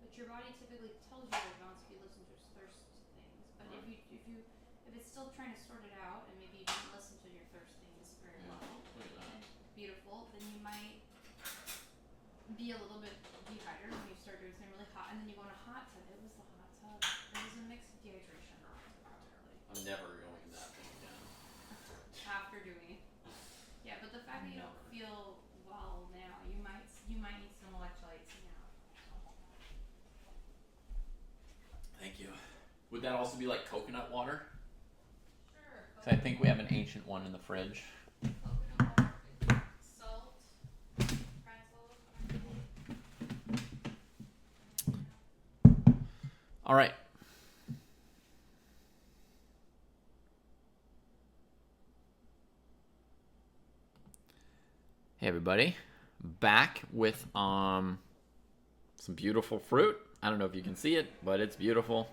But your body typically tells you in advance if you listen to its thirst things. But Right. if it's still trying to sort it out and maybe you didn't listen to your thirst things very Yeah, well, look at that. beautiful, then you might be a little bit dehydrated when you start doing something really hot, and then you go in a hot tub. It was the hot tub. It was a mix of dehydration and hot tub, really. I'm never going in that thing again. After doing, yeah, but the fact that you don't feel well now, you might need some electrolytes now. Thank you. Would that also be like coconut water? Sure. 'Cause I think we have an ancient one in the fridge. Coconut water with salt, pretzels. All right. Hey everybody, back with some beautiful fruit. I don't know if you can see it, but it's beautiful.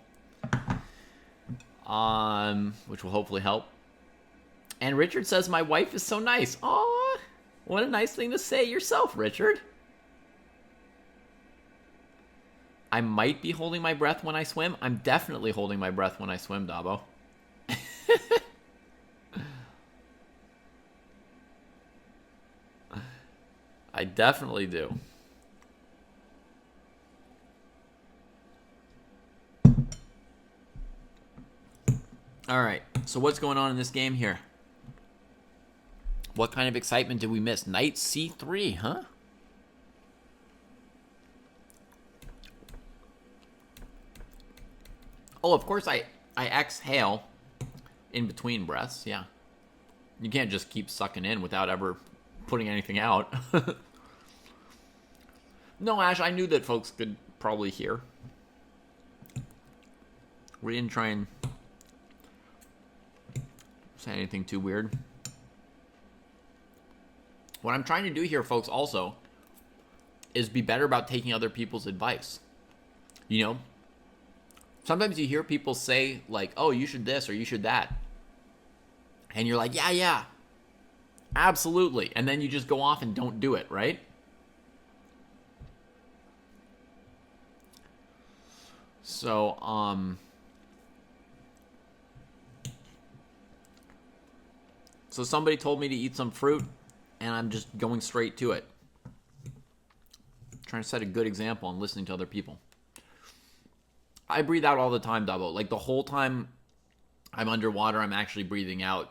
Which will hopefully help. And Richard says my wife is so nice. Aw, what a nice thing to say yourself, Richard. I might be holding my breath when I swim. I'm definitely holding my breath when I swim, Dabo. I definitely do. All right, so what's going on in this game here? What kind of excitement did we miss? Knight C3, huh? Oh, of course I exhale in between breaths, yeah. You can't just keep sucking in without ever putting anything out. No, Ash, I knew that folks could probably hear. We didn't try and say anything too weird. What I'm trying to do here, folks, also, is be better about taking other people's advice. You know? Sometimes you hear people say, like, oh, you should this or you should that. And you're like, yeah, absolutely. And then you just go off and don't do it, right? So, so somebody told me to eat some fruit, and I'm just going straight to it. Trying to set a good example and listening to other people. I breathe out all the time, Dabo. Like, the whole time I'm underwater, I'm actually breathing out,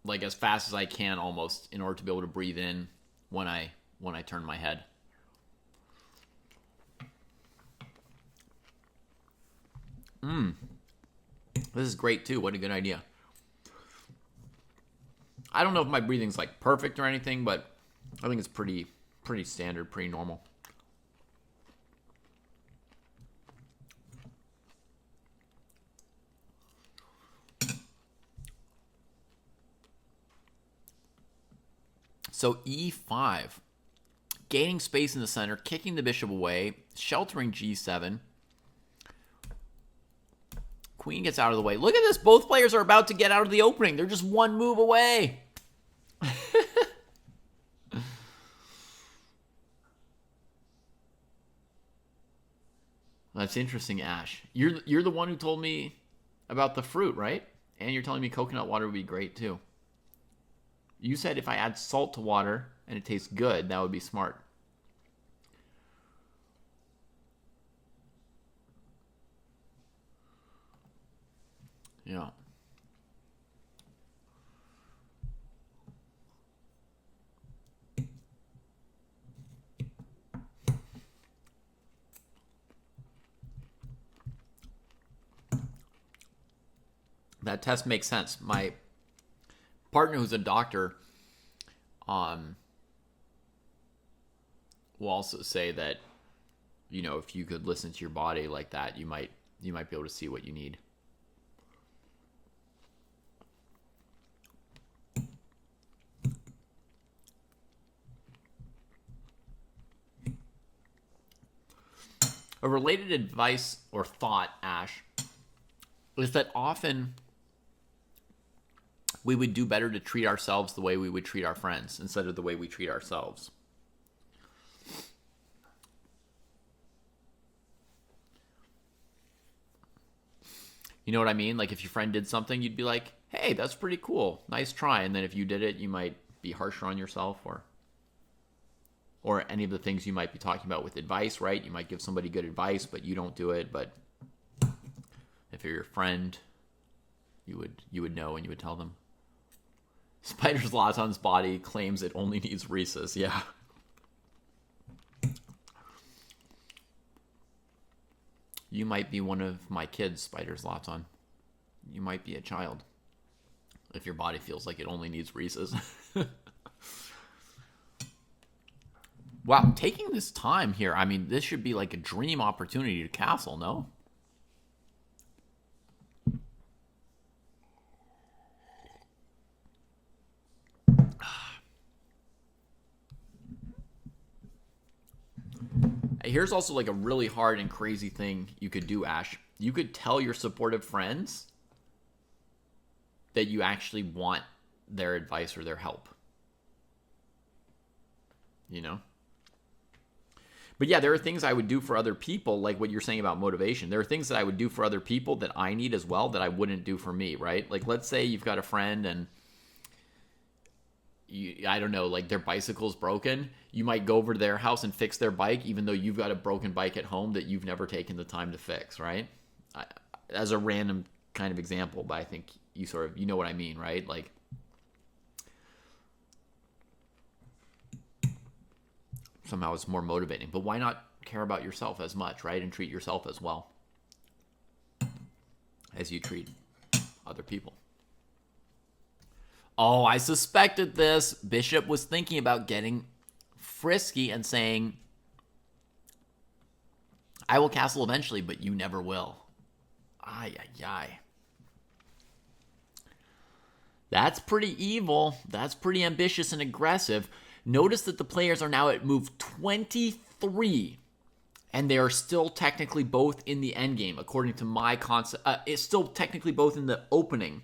like, as fast as I can almost, in order to be able to breathe in when I turn my head. This is great too. What a good idea. I don't know if my breathing's like perfect or anything, but I think it's pretty standard, pretty normal. So e5, gaining space in the center, kicking the bishop away, sheltering g7. Queen gets out of the way. Look at this. Both players are about to get out of the opening. They're just one move away. That's interesting, Ash. You're the one who told me about the fruit, right? And you're telling me coconut water would be great too. You said if I add salt to water and it tastes good, that would be smart. Yeah. That test makes sense. My partner, who's a doctor, will also say that, you know, if you could listen to your body like that, you might be able to see what you need. A related advice or thought, Ash, is that often we would do better to treat ourselves the way we would treat our friends instead of the way we treat ourselves. You know what I mean? Like if your friend did something, you'd be like, hey, that's pretty cool. Nice try. And then if you did it, you might be harsher on yourself or any of the things you might be talking about with advice, right? You might give somebody good advice, but you don't do it. But if you're your friend, you would know and you would tell them. Spider Zlatan's body claims it only needs Reese's. Yeah. You might be one of my kids, Spider Zlatan. You might be a child. If your body feels like it only needs Reese's. Wow, taking this time here. I mean, this should be like a dream opportunity to castle, no? Here's also like a really hard and crazy thing you could do, Ash. You could tell your supportive friends that you actually want their advice or their help. You know? But yeah, there are things I would do for other people, like what you're saying about motivation. There are things that I would do for other people that I need as well that I wouldn't do for me, right? Like let's say you've got a friend and I don't know, like their bicycle's broken. You might go over to their house and fix their bike, even though you've got a broken bike at home that you've never taken the time to fix, right? As a random kind of example, but I think you know what I mean, right? Like, somehow it's more motivating. But why not care about yourself as much, right? And treat yourself as well as you treat other people. Oh, I suspected this. Bishop was thinking about getting frisky and saying, I will castle eventually, but you never will. Ay, ay, ay. That's pretty evil. That's pretty ambitious and aggressive. Notice that the players are now at move 23, and they are still technically both in the endgame, according to my concept. It's still technically both in the opening,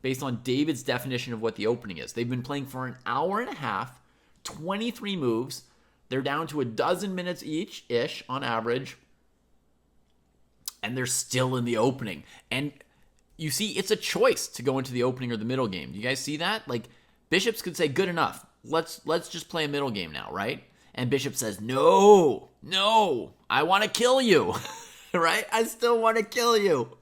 based on David's definition of what the opening is. They've been playing for an hour and a half, 23 moves. They're down to a dozen minutes each-ish on average, and they're still in the opening. And you see, it's a choice to go into the opening or the middle game. Do you guys see that? Like, bishops could say, good enough. Let's just play a middle game now, right? And Bishop says, no, I want to kill you, right? I still want to kill you.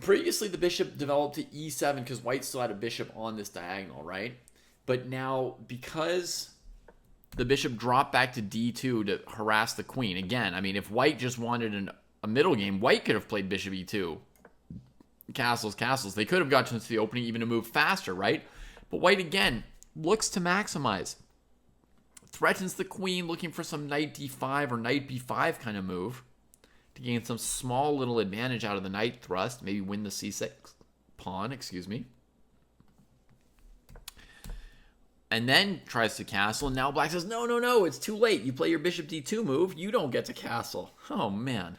Previously, the bishop developed to e7 because white still had a bishop on this diagonal, right? But now, because the bishop dropped back to d2 to harass the queen. Again, I mean, if white just wanted a middle game, white could have played bishop e2. Castles, castles. They could have gotten to the opening even to move faster, right? But white, again, looks to maximize. Threatens the queen, looking for some knight d5 or knight b5 kind of move to gain some small little advantage out of the knight thrust. Maybe win the c6 pawn, excuse me. And then tries to castle, and now black says, no, no, no, it's too late. You play your bishop d2 move, you don't get to castle. Oh, man.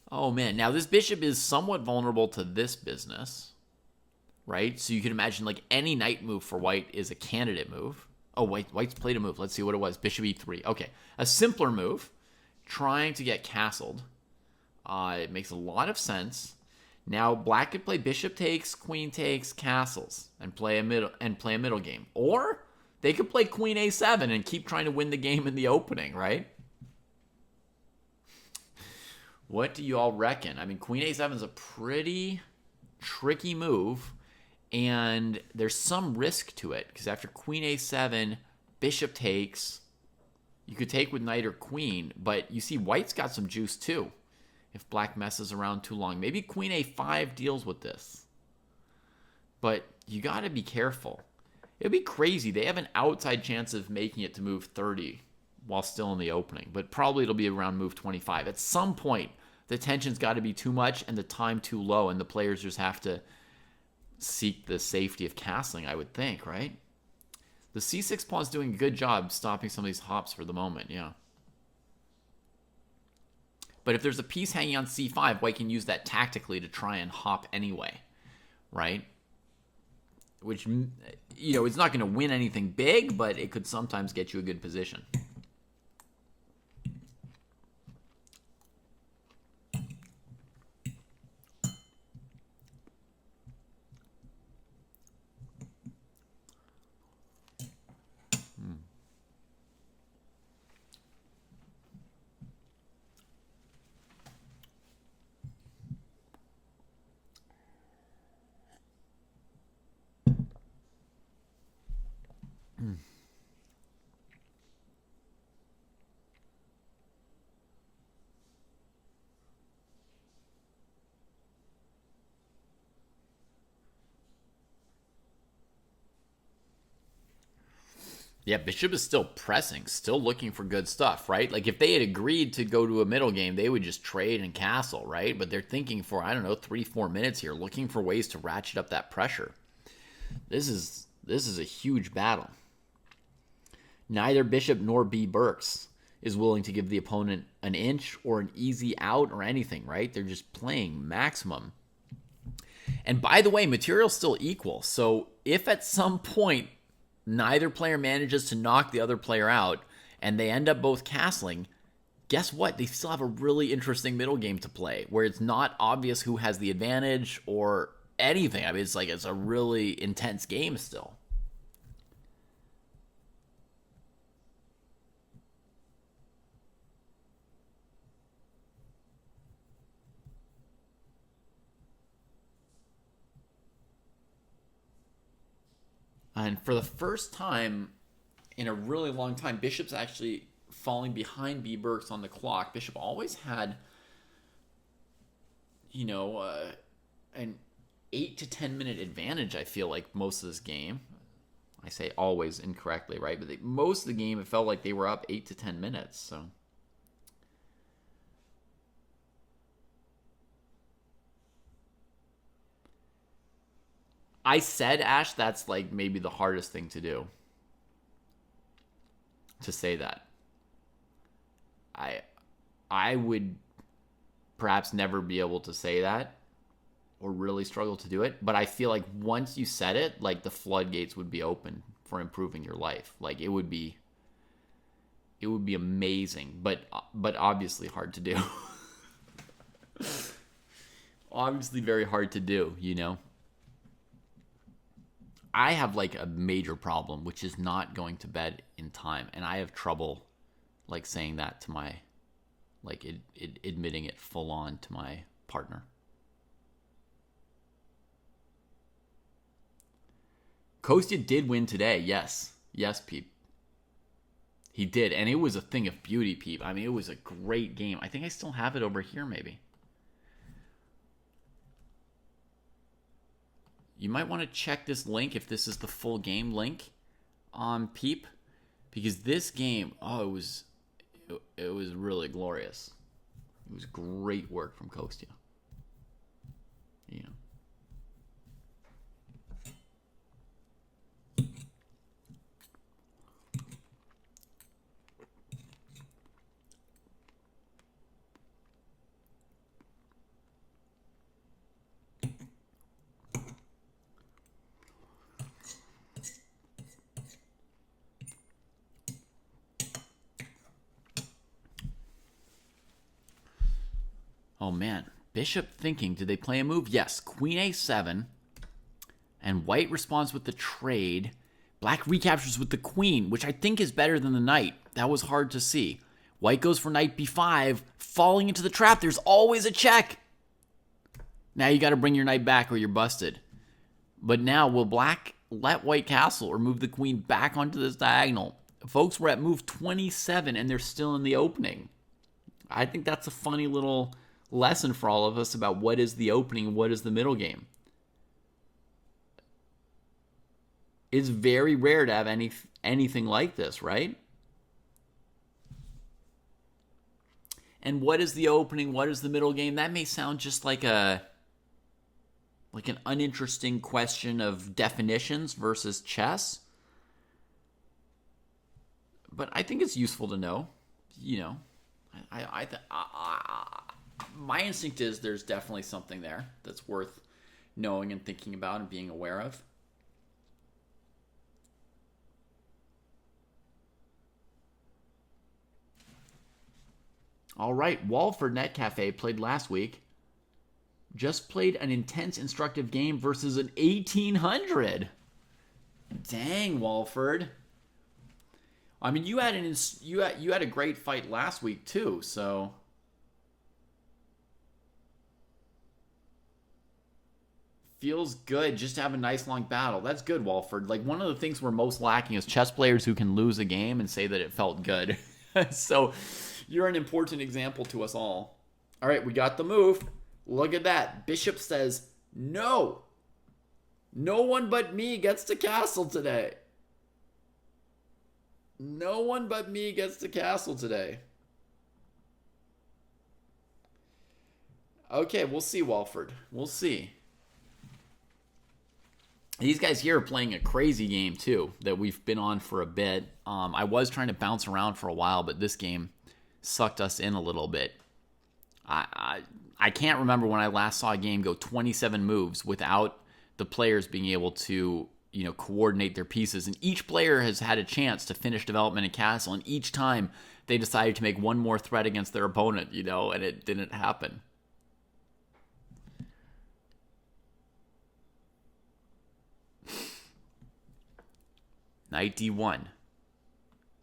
Oh, man. Now, this bishop is somewhat vulnerable to this business, right? So you can imagine, like, any knight move for white is a candidate move. Oh, white's played a move. Let's see what it was. Bishop e3. Okay. A simpler move, trying to get castled. It makes a lot of sense. Now, black could play bishop takes, queen takes, castles, and play a middle game. Or they could play queen a7 and keep trying to win the game in the opening, right? What do you all reckon? I mean, queen a7 is a pretty tricky move, and there's some risk to it, because after queen a7, bishop takes, you could take with knight or queen, but you see white's got some juice too. If black messes around too long. Maybe queen a5 deals with this. But you got to be careful. It would be crazy. They have an outside chance of making it to move 30 while still in the opening. But probably it'll be around move 25. At some point, the tension's got to be too much and the time too low. And the players just have to seek the safety of castling, I would think, right? The c6 pawn's doing a good job stopping some of these hops for the moment, yeah. But if there's a piece hanging on c5, white can use that tactically to try and hop anyway, right? Which, you know, it's not going to win anything big, but it could sometimes get you a good position. Yeah, bishop is still pressing, still looking for good stuff, right? Like, if they had agreed to go to a middle game, they would just trade and castle, right? But they're thinking for, I don't know, 3-4 minutes here, looking for ways to ratchet up that pressure. This is a huge battle. Neither bishop nor B. Burks is willing to give the opponent an inch or an easy out or anything, right? They're just playing maximum. And by the way, material's still equal. So if at some point neither player manages to knock the other player out, and they end up both castling, guess what? They still have a really interesting middle game to play, where it's not obvious who has the advantage or anything. I mean, it's a really intense game still. And for the first time in a really long time, bishop's actually falling behind B. Burks on the clock. Bishop always had, you know, an 8 to 10 minute advantage, I feel like, most of this game. I say always incorrectly, right? But most of the game, it felt like they were up 8 to 10 minutes, so. I said, Ash, that's like maybe the hardest thing to do. To say that. I would perhaps never be able to say that or really struggle to do it, but I feel like once you said it, like the floodgates would be open for improving your life. Like it would be amazing, but obviously hard to do. Obviously very hard to do, you know. I have like a major problem, which is not going to bed in time, and I have trouble like saying that to my, like admitting it full on to my partner. Kostya did win today, yes. Yes, Peep. He did, and it was a thing of beauty, Peep. I mean, it was a great game. I think I still have it over here, maybe. You might want to check this link if this is the full game link on Peep, because this game, it was really glorious. It was great work from Kostya. Yeah. Oh man, Bishop thinking, did they play a move? Yes, Queen A7, and White responds with the trade. Black recaptures with the Queen, which I think is better than the Knight. That was hard to see. White goes for Knight B5, falling into the trap. There's always a check. Now you got to bring your Knight back or you're busted. But now, will Black let White castle or move the Queen back onto this diagonal? Folks, we're at move 27 and they're still in the opening. I think that's a funny little lesson for all of us about what is the opening and what is the middle game. It's very rare to have anything like this, right? And what is the opening? What is the middle game? That may sound just like an uninteresting question of definitions versus chess. But I think it's useful to know. You know, my instinct is there's definitely something there that's worth knowing and thinking about and being aware of. All right, Walford Net Cafe played last week. Just played an intense, instructive game versus an 1800. Dang, Walford. I mean, you had a great fight last week too, so feels good just to have a nice long battle. That's good, Walford. Like, one of the things we're most lacking is chess players who can lose a game and say that it felt good. So you're an important example to us all. All right, we got the move. Look at that. Bishop says, no. No one but me gets to castle today. No one but me gets to castle today. Okay, we'll see, Walford. We'll see. These guys here are playing a crazy game, too, that we've been on for a bit. I was trying to bounce around for a while, but this game sucked us in a little bit. I can't remember when I last saw a game go 27 moves without the players being able to, coordinate their pieces. And each player has had a chance to finish development and castle, and each time they decided to make one more threat against their opponent, and it didn't happen. Knight D1.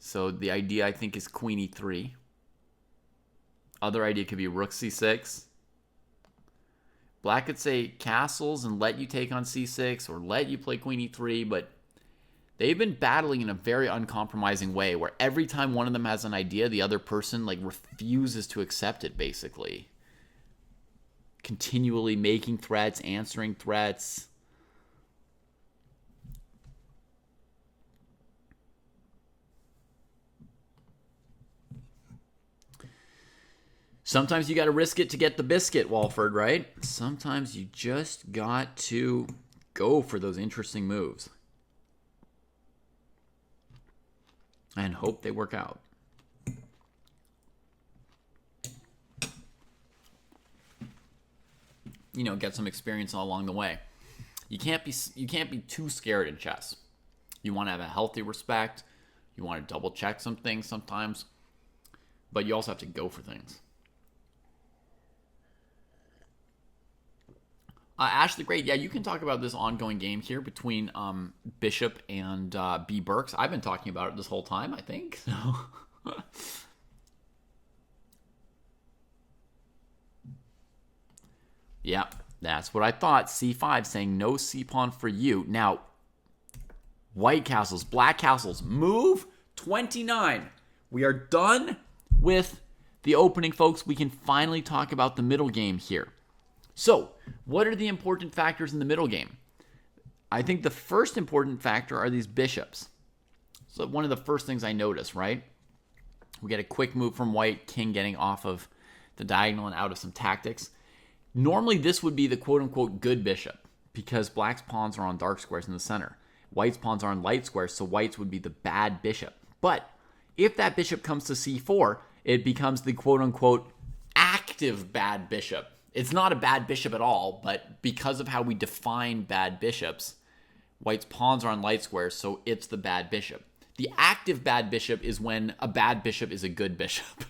So the idea, I think, is Queen E3. Other idea could be Rook C6. Black could say castles and let you take on C6 or let you play Queen E3, but they've been battling in a very uncompromising way where every time one of them has an idea, the other person refuses to accept it, basically. Continually making threats, answering threats. Sometimes you got to risk it to get the biscuit, Walford, right? Sometimes you just got to go for those interesting moves. And hope they work out. Get some experience along the way. You can't be too scared in chess. You want to have a healthy respect. You want to double check some things sometimes. But you also have to go for things. Ashley, great. Yeah, you can talk about this ongoing game here between Bishop and B. Burks. I've been talking about it this whole time, I think. So. Yeah, that's what I thought. C5 saying no C pawn for you. Now, White castles, black castles. Move 29. We are done with the opening, folks. We can finally talk about the middle game here. So, what are the important factors in the middle game? I think the first important factor are these bishops. So one of the first things I notice, right? We get a quick move from white, king getting off of the diagonal and out of some tactics. Normally, this would be the quote-unquote good bishop because black's pawns are on dark squares in the center. White's pawns are on light squares, so white's would be the bad bishop. But if that bishop comes to c4, it becomes the quote-unquote active bad bishop. It's not a bad bishop at all, but because of how we define bad bishops, white's pawns are on light squares, so it's the bad bishop. The active bad bishop is when a bad bishop is a good bishop.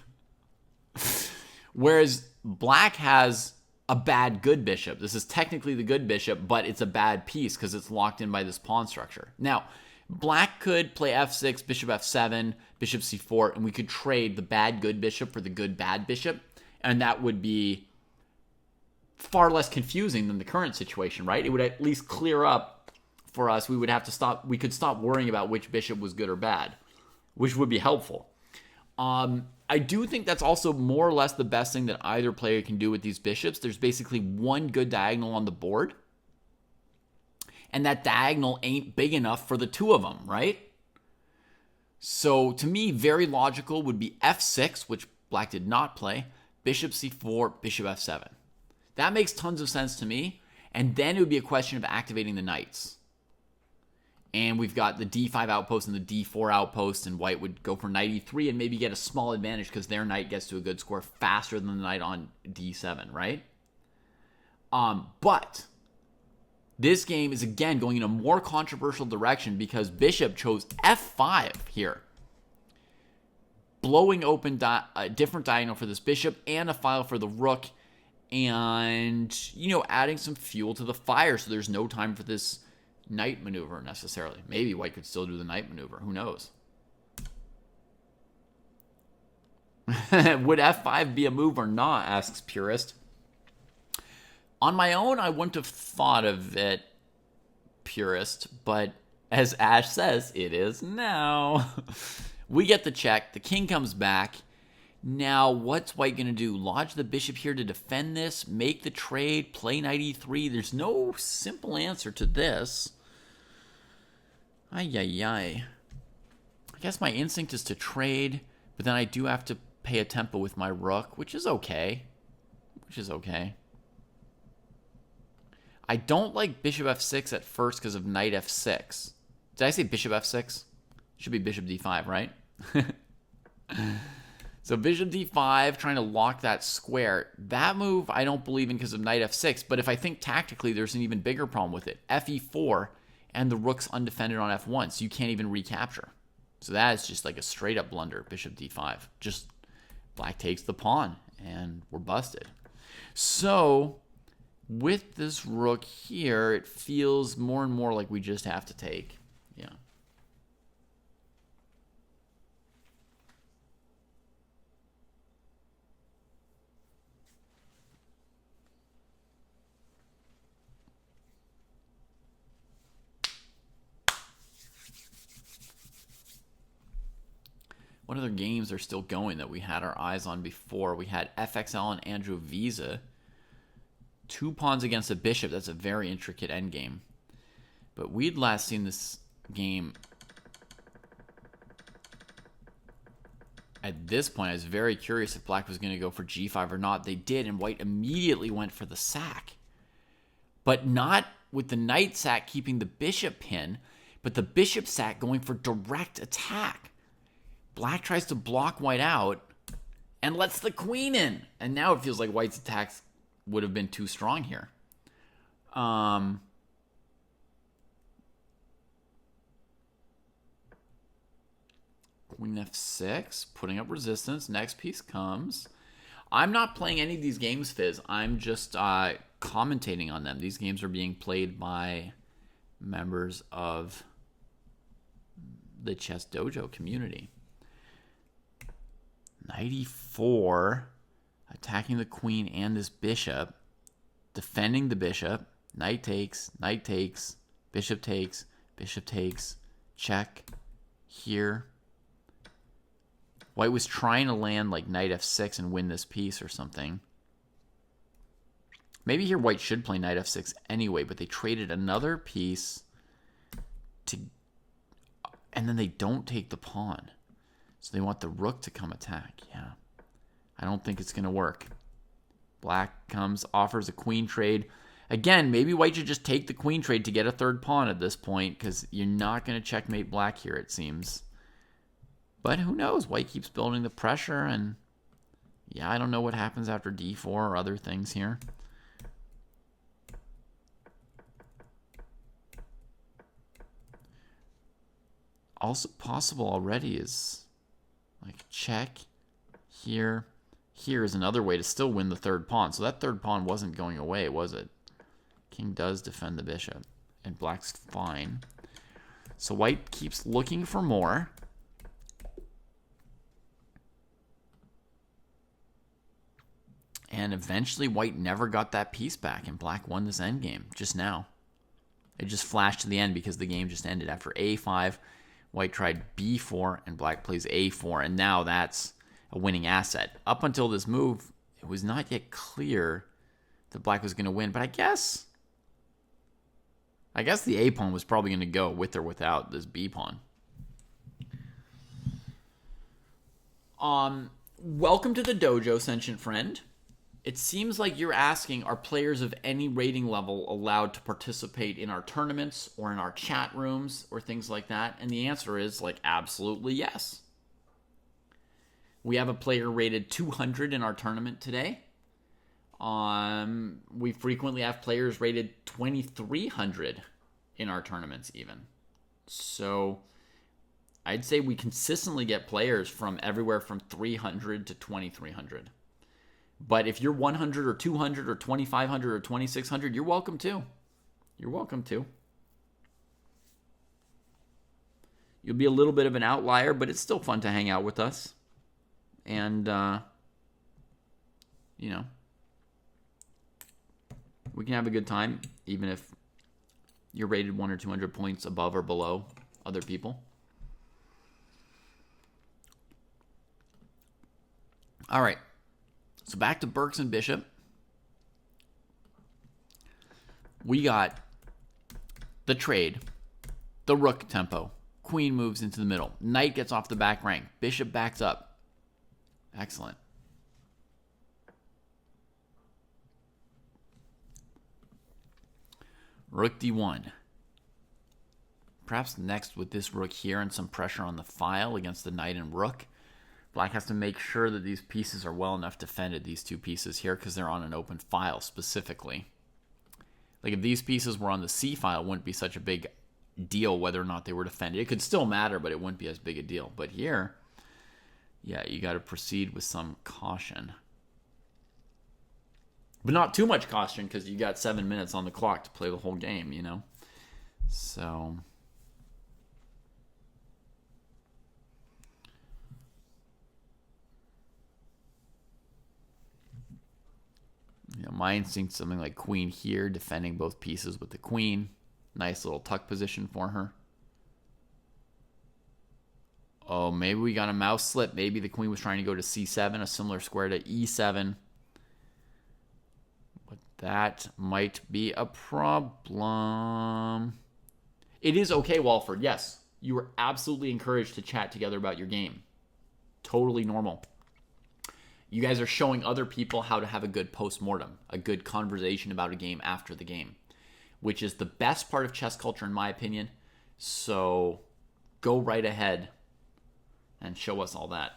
Whereas black has a bad good bishop. This is technically the good bishop, but it's a bad piece because it's locked in by this pawn structure. Now, black could play f6, bishop f7, bishop c4, and we could trade the bad good bishop for the good bad bishop, and that would be far less confusing than the current situation, right? It would at least clear up for us. We could stop worrying about which bishop was good or bad, which would be helpful. I do think that's also more or less the best thing that either player can do with these bishops. There's basically one good diagonal on the board, and that diagonal ain't big enough for the two of them, right? So to me, very logical would be f6, which black did not play, bishop c4, bishop f7. That makes tons of sense to me. And then it would be a question of activating the knights. And we've got the d5 outpost and the d4 outpost, and white would go for knight e3 and maybe get a small advantage because their knight gets to a good score faster than the knight on d7, right? But this game is, again, going in a more controversial direction because bishop chose f5 here, blowing open a different diagonal for this bishop and a file for the rook, and, adding some fuel to the fire so there's no time for this knight maneuver necessarily. Maybe white could still do the knight maneuver. Who knows? Would f5 be a move or not, asks Purist. On my own, I wouldn't have thought of it, Purist, but as Ash says, it is now. We get the check. The king comes back. Now, what's white going to do? Lodge the bishop here to defend this? Make the trade? Play knight e3? There's no simple answer to this. Ay. I guess my instinct is to trade, but then I do have to pay a tempo with my rook, which is okay. I don't like bishop f6 at first because of knight f6. Did I say bishop f6? Should be bishop d5, right? So bishop d5, trying to lock that square. That move I don't believe in because of knight f6, but if I think tactically, there's an even bigger problem with it. fe4, and the rook's undefended on f1, so you can't even recapture. So that is just like a straight up blunder, bishop d5. Just black takes the pawn, and we're busted. So with this rook here, it feels more and more like we just have to take. Yeah. What other games are still going that we had our eyes on before? We had FXL and Andrew Visa. 2 pawns against a bishop. That's a very intricate endgame. But we'd last seen this game. At this point, I was very curious if black was going to go for g5 or not. They did, and white immediately went for the sack. But not with the knight sack keeping the bishop pin, but the bishop sack going for direct attack. Black tries to block white out and lets the queen in. And now it feels like white's attacks would have been too strong here. Queen f6, putting up resistance. Next piece comes. I'm not playing any of these games, Fizz. I'm just commentating on them. These games are being played by members of the Chess Dojo community. Knight e4, attacking the queen and this bishop, defending the bishop. Knight takes, bishop takes, bishop takes, check here. White was trying to land like knight f6 and win this piece or something. Maybe here white should play knight f6 anyway, but they traded another piece to, and then they don't take the pawn. So they want the rook to come attack. Yeah. I don't think it's going to work. Black comes, offers a queen trade. Again, maybe white should just take the queen trade to get a third pawn at this point, because you're not going to checkmate black here, it seems. But who knows? White keeps building the pressure, and yeah, I don't know what happens after d4 or other things here. Also possible already is like check here. Here is another way to still win the third pawn. So that third pawn wasn't going away, was it? King does defend the bishop, and black's fine. So white keeps looking for more. And eventually white never got that piece back, and black won this endgame just now. It just flashed to the end because the game just ended. After a5, white tried b4, and black plays a4, and now that's a winning asset. Up until this move, it was not yet clear that black was going to win, but I guess the a pawn was probably going to go with or without this b pawn. Welcome to the dojo, sentient friend. It seems like you're asking, are players of any rating level allowed to participate in our tournaments or in our chat rooms or things like that? And the answer is like absolutely yes. We have a player rated 200 in our tournament today. We frequently have players rated 2,300 in our tournaments even. So I'd say we consistently get players from everywhere from 300 to 2,300. But if you're 100 or 200 or 2,500 or 2,600, you're welcome to. You're welcome to. You'll be a little bit of an outlier, but it's still fun to hang out with us. And, we can have a good time, even if you're rated 100 or 200 points above or below other people. All right. So back to Burks and Bishop. We got the trade, the rook tempo. Queen moves into the middle. Knight gets off the back rank. Bishop backs up. Excellent. Rook d1. Perhaps next with this rook here and some pressure on the file against the knight and rook. Black has to make sure that these pieces are well enough defended, these two pieces here, because they're on an open file specifically. Like if these pieces were on the C file, it wouldn't be such a big deal whether or not they were defended. It could still matter, but it wouldn't be as big a deal. But here, yeah, you got to proceed with some caution. But not too much caution, because you got 7 minutes on the clock to play the whole game, you know? So my instinct, something like queen here, defending both pieces with the queen. Nice little tuck position for her. Oh, maybe we got a mouse slip. Maybe the queen was trying to go to c7, a similar square to e7. But that might be a problem. It is okay, Walford. Yes, you are absolutely encouraged to chat together about your game. Totally normal. You guys are showing other people how to have a good post-mortem, a good conversation about a game after the game, which is the best part of chess culture in my opinion. So go right ahead and show us all that.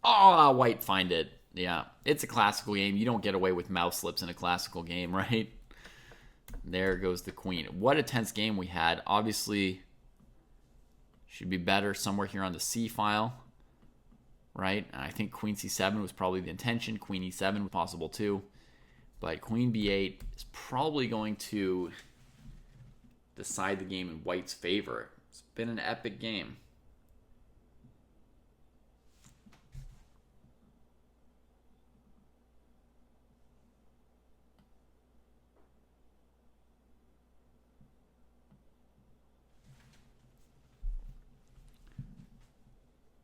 Oh, white find it. Yeah, it's a classical game. You don't get away with mouse slips in a classical game, right? There goes the queen. What a tense game we had. Obviously, should be better somewhere here on the C file. Right? And I think queen c7 was probably the intention. Queen e7 was possible too. But queen b8 is probably going to decide the game in white's favor. It's been an epic game.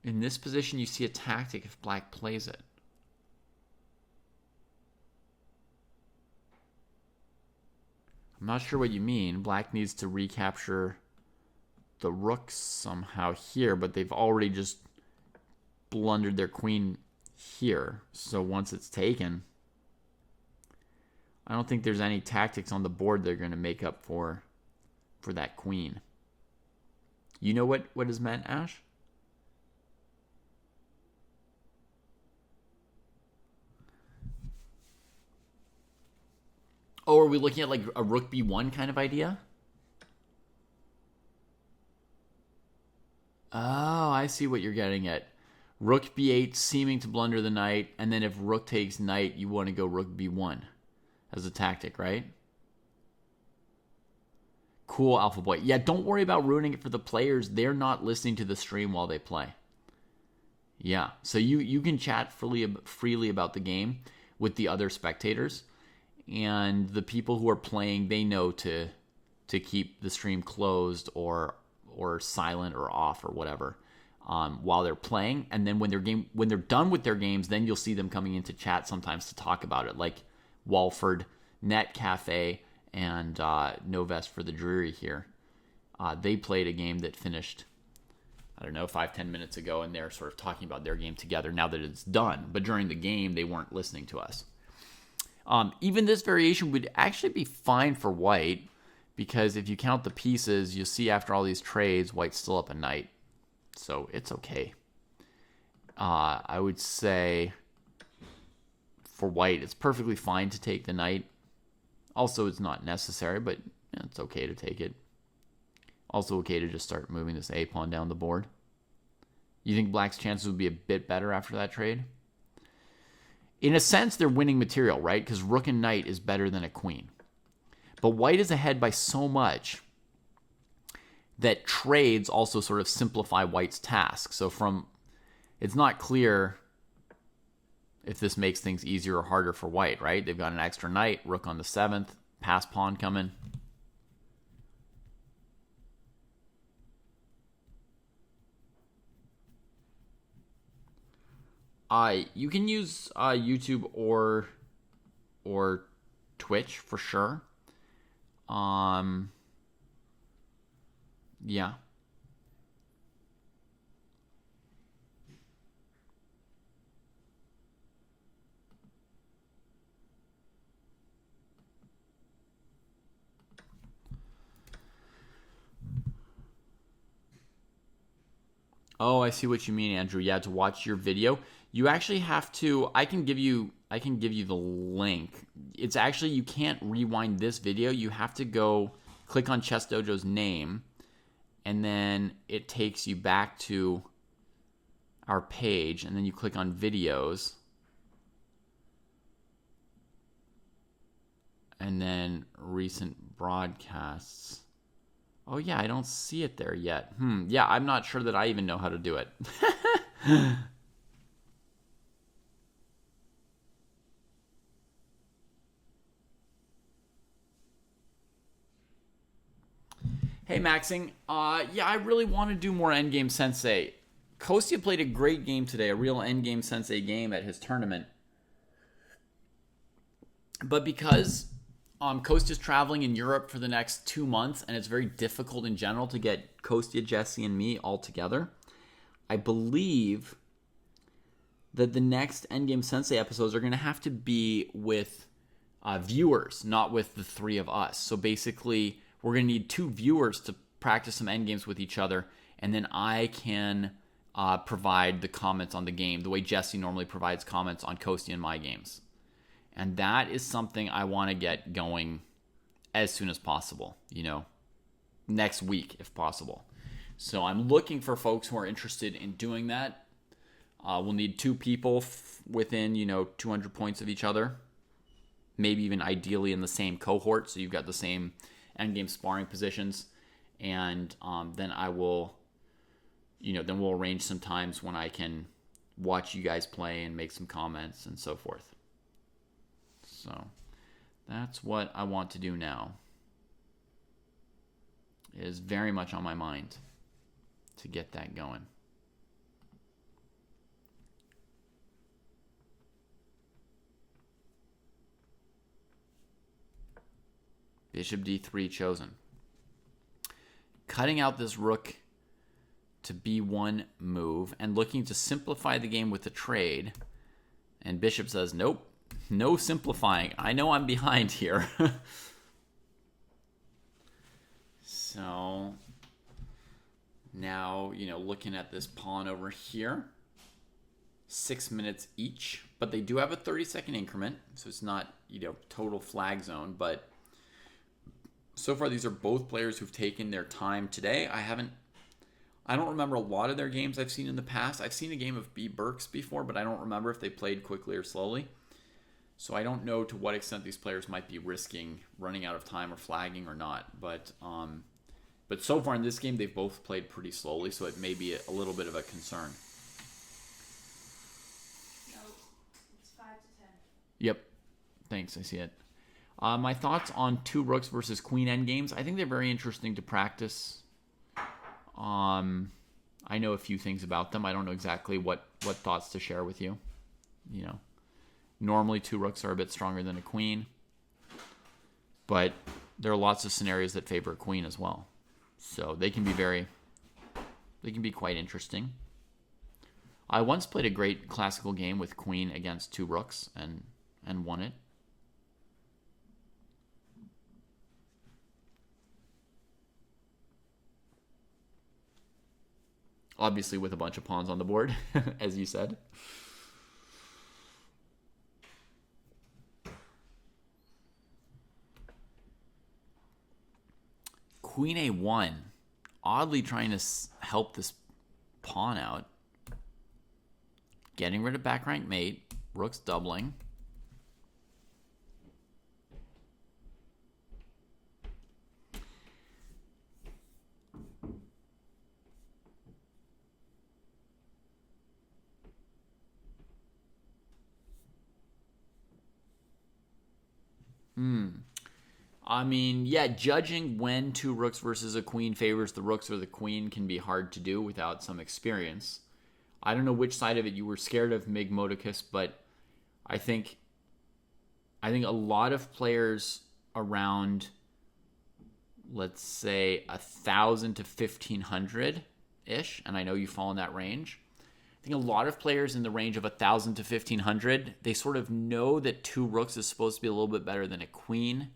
In this position, you see a tactic if black plays it. I'm not sure what you mean. Black needs to recapture the rook somehow here, but they've already just blundered their queen here. So once it's taken, I don't think there's any tactics on the board they're going to make up for that queen. You know what is meant, Ash? Oh, are we looking at like a rook b1 kind of idea? Oh, I see what you're getting at. Rook b8 seeming to blunder the knight, and then if rook takes knight, you want to go rook b1 as a tactic, right? Cool, Alpha Boy. Yeah, don't worry about ruining it for the players. They're not listening to the stream while they play. Yeah, so you can chat freely about the game with the other spectators. And the people who are playing, they know to keep the stream closed or silent or off or whatever while they're playing. And then when they're done with their games, then you'll see them coming into chat sometimes to talk about it, like Walford, Net Cafe, and Novest for the Drury here. They played a game that finished, I don't know, 5-10 minutes ago, and they're sort of talking about their game together now that it's done. But during the game, they weren't listening to us. Even this variation would actually be fine for white, because if you count the pieces, you'll see after all these trades, white's still up a knight. So it's okay. I would say for white, it's perfectly fine to take the knight. Also, it's not necessary, but it's okay to take it. Also okay to just start moving this a-pawn down the board. You think black's chances would be a bit better after that trade? In a sense, they're winning material, right? Because rook and knight is better than a queen. But white is ahead by so much that trades also sort of simplify white's task. So it's not clear if this makes things easier or harder for white, right? They've got an extra knight, rook on the 7th, pass pawn coming. You can use YouTube or Twitch for sure. Yeah. Oh, I see what you mean, Andrew. Yeah, to watch your video, you actually have to. I can give you the link. It's actually, you can't rewind this video. You have to go click on Chess Dojo's name, and then it takes you back to our page, and then you click on videos, and then recent broadcasts. Oh yeah, I don't see it there yet. Yeah, I'm not sure that I even know how to do it. Hey, Maxing. Yeah, I really want to do more Endgame Sensei. Kostya played a great game today, a real Endgame Sensei game at his tournament. But because Kostya's traveling in Europe for the next 2 months, and it's very difficult in general to get Kostya, Jesse, and me all together, I believe that the next Endgame Sensei episodes are going to have to be with viewers, not with the three of us. So basically, we're going to need 2 viewers to practice some endgames with each other, and then I can provide the comments on the game the way Jesse normally provides comments on Kostya and my games. And that is something I want to get going as soon as possible, next week if possible. So I'm looking for folks who are interested in doing that. We'll need 2 people within, 200 points of each other. Maybe even ideally in the same cohort, so you've got the same endgame sparring positions. And then I will, then we'll arrange some times when I can watch you guys play and make some comments and so forth. So that's what I want to do now. It is very much on my mind to get that going. Bishop d3 chosen. Cutting out this rook to b1 move and looking to simplify the game with the trade. And bishop says, nope, no simplifying. I know I'm behind here. So now, looking at this pawn over here, 6 minutes each, but they do have a 30-second increment, so it's not, total flag zone, but so far these are both players who've taken their time today. I don't remember a lot of their games I've seen in the past. I've seen a game of B. Burke's before, but I don't remember if they played quickly or slowly. So I don't know to what extent these players might be risking running out of time or flagging or not. But so far in this game, they've both played pretty slowly, so it may be a little bit of a concern. No, it's 5 to 10. Yep. Thanks, I see it. My thoughts on two rooks versus queen endgames. I think they're very interesting to practice. I know a few things about them. I don't know exactly what thoughts to share with you. Normally two rooks are a bit stronger than a queen, but there are lots of scenarios that favor a queen as well. So they can be quite interesting. I once played a great classical game with queen against two rooks and won it. Obviously with a bunch of pawns on the board, as you said. Queen A1. Oddly trying to help this pawn out. Getting rid of back rank mate. Rook's doubling. I mean, yeah, judging when two rooks versus a queen favors the rooks or the queen can be hard to do without some experience. I don't know which side of it you were scared of, Mig Modicus, but I think a lot of players around, let's say, 1,000 to 1,500-ish, and I know you fall in that range. I think a lot of players in the range of 1,000 to 1,500, they sort of know that two rooks is supposed to be a little bit better than a queen,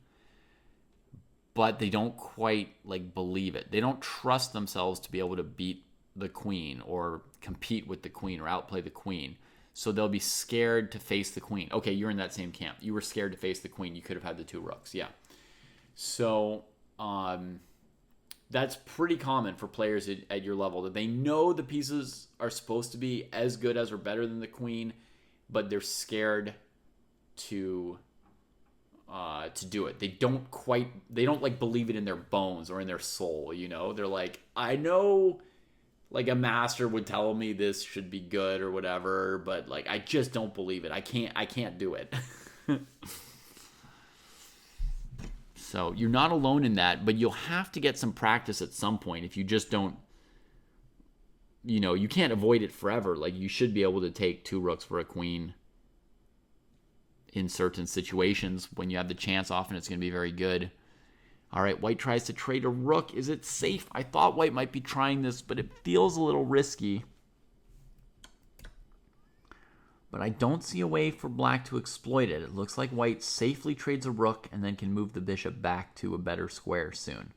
but they don't quite believe it. They don't trust themselves to be able to beat the queen or compete with the queen or outplay the queen. So they'll be scared to face the queen. Okay, you're in that same camp. You were scared to face the queen. You could have had the two rooks. Yeah. So that's pretty common for players at your level, that they know the pieces are supposed to be as good as or better than the queen, but they're scared to do it. They don't believe it in their bones or in their soul, They're like, I know a master would tell me this should be good or whatever, but I just don't believe it. I can't do it. So you're not alone in that, but you'll have to get some practice at some point if you just don't, you can't avoid it forever. You should be able to take two rooks for a queen in certain situations. When you have the chance, often it's going to be very good. All right, white tries to trade a rook. Is it safe? I thought white might be trying this, but it feels a little risky. But I don't see a way for black to exploit it. It looks like white safely trades a rook and then can move the bishop back to a better square soon.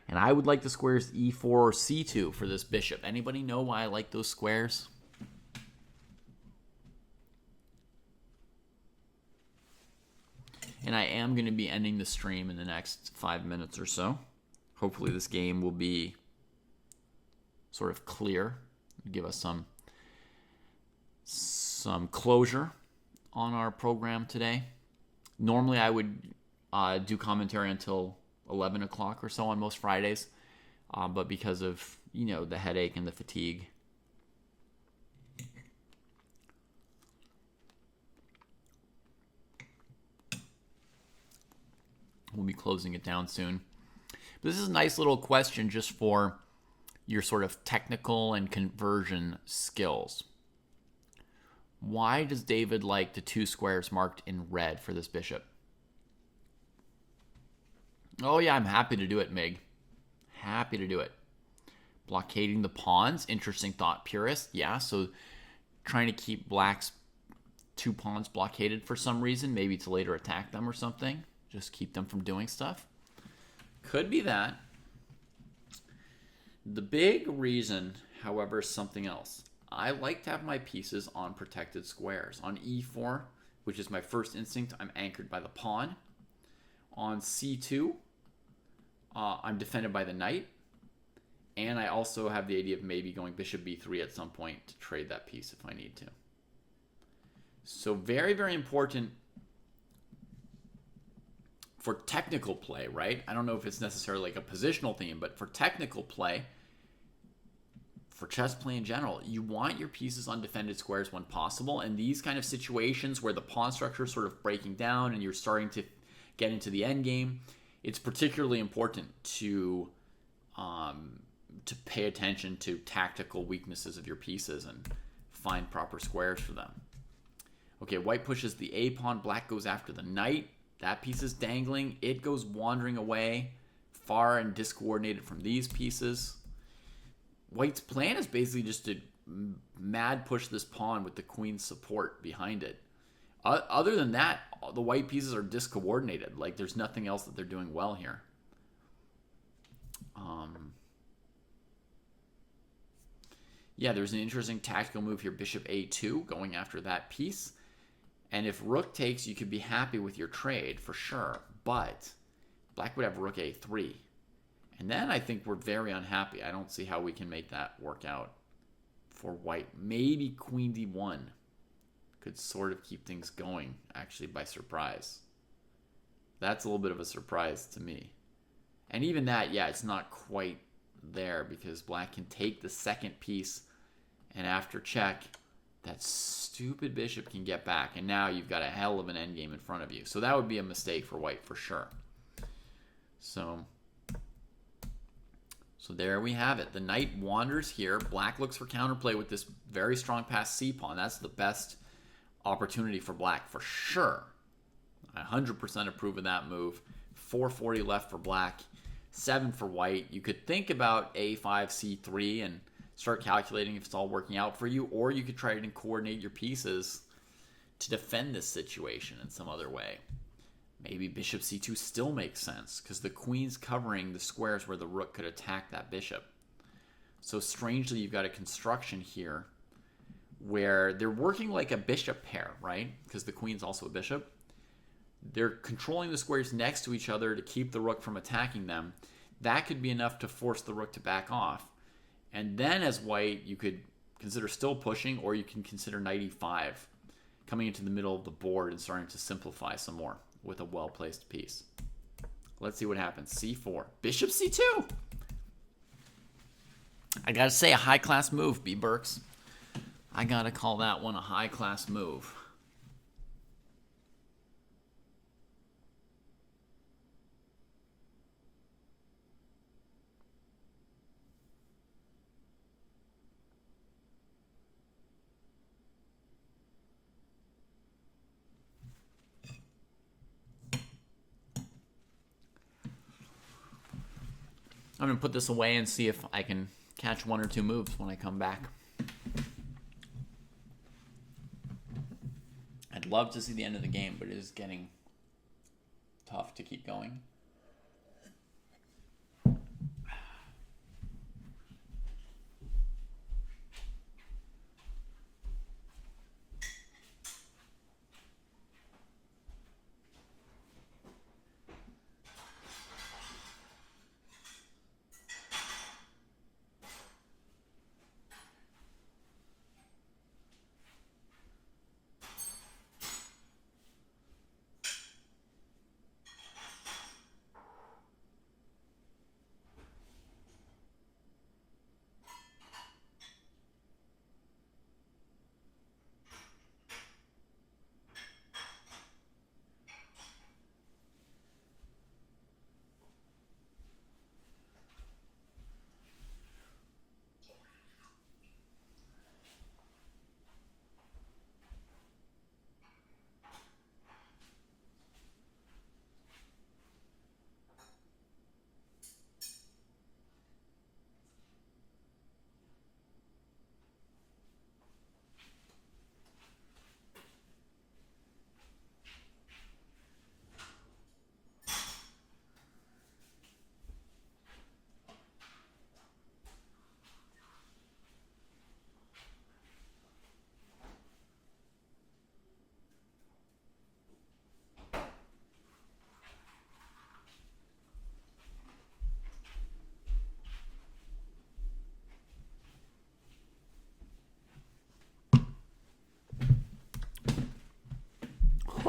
And I would like the squares e4 or c2 for this bishop. Anybody know why I like those squares? And I am going to be ending the stream in the next 5 minutes or so. Hopefully this game will be sort of clear, give us some closure on our program today. Normally I would do commentary until 11 o'clock or so on most Fridays, but because of the headache and the fatigue, we'll be closing it down soon. But this is a nice little question just for your sort of technical and conversion skills. Why does David like the two squares marked in red for this bishop? Oh yeah, I'm happy to do it, Mig. Happy to do it. Blockading the pawns. Interesting thought, purist. Yeah, so trying to keep black's 2 pawns blockaded for some reason, maybe to later attack them or something. Just keep them from doing stuff. Could be that. The big reason, however, is something else. I like to have my pieces on protected squares. On e4, which is my first instinct, I'm anchored by the pawn. On c2, I'm defended by the knight. And I also have the idea of maybe going bishop b3 at some point to trade that piece if I need to. So very, very important for technical play, right? I don't know if it's necessarily like a positional theme, but for technical play, for chess play in general, you want your pieces on defended squares when possible. And these kind of situations where the pawn structure is sort of breaking down and you're starting to get into the end game, it's particularly important to pay attention to tactical weaknesses of your pieces and find proper squares for them. Okay, white pushes the a pawn, black goes after the knight. That piece is dangling. It goes wandering away, far and discoordinated from these pieces. White's plan is basically just to mad push this pawn with the queen's support behind it. Other than that, the white pieces are discoordinated. Like, there's nothing else that they're doing well here. Yeah, there's an interesting tactical move here. Bishop a2, going after that piece. And if rook takes, you could be happy with your trade, for sure. But black would have rook a3. And then I think we're very unhappy. I don't see how we can make that work out for white. Maybe queen d1 could sort of keep things going, actually, by surprise. That's a little bit of a surprise to me. And even that, yeah, it's not quite there because black can take the second piece, and after check, that stupid bishop can get back, and now you've got a hell of an endgame in front of you. So that would be a mistake for white for sure. So there we have it. The knight wanders here. Black looks for counterplay with this very strong pass c-pawn. That's the best opportunity for black for sure. I 100% approve of that move. 440 left for black, 7 for white. You could think about a5, c3 and start calculating if it's all working out for you, or you could try to coordinate your pieces to defend this situation in some other way. Maybe bishop c2 still makes sense because the queen's covering the squares where the rook could attack that bishop. So strangely, you've got a construction here where they're working like a bishop pair, right? Because the queen's also a bishop. They're controlling the squares next to each other to keep the rook from attacking them. That could be enough to force the rook to back off. And then as white, you could consider still pushing, or you can consider knight e5, coming into the middle of the board and starting to simplify some more with a well-placed piece. Let's see what happens. c4. Bishop c2! I gotta say, a high-class move, B. Burks. I gotta call that one a high-class move. I'm going to put this away and see if I can catch 1 or 2 moves when I come back. I'd love to see the end of the game, but it is getting tough to keep going.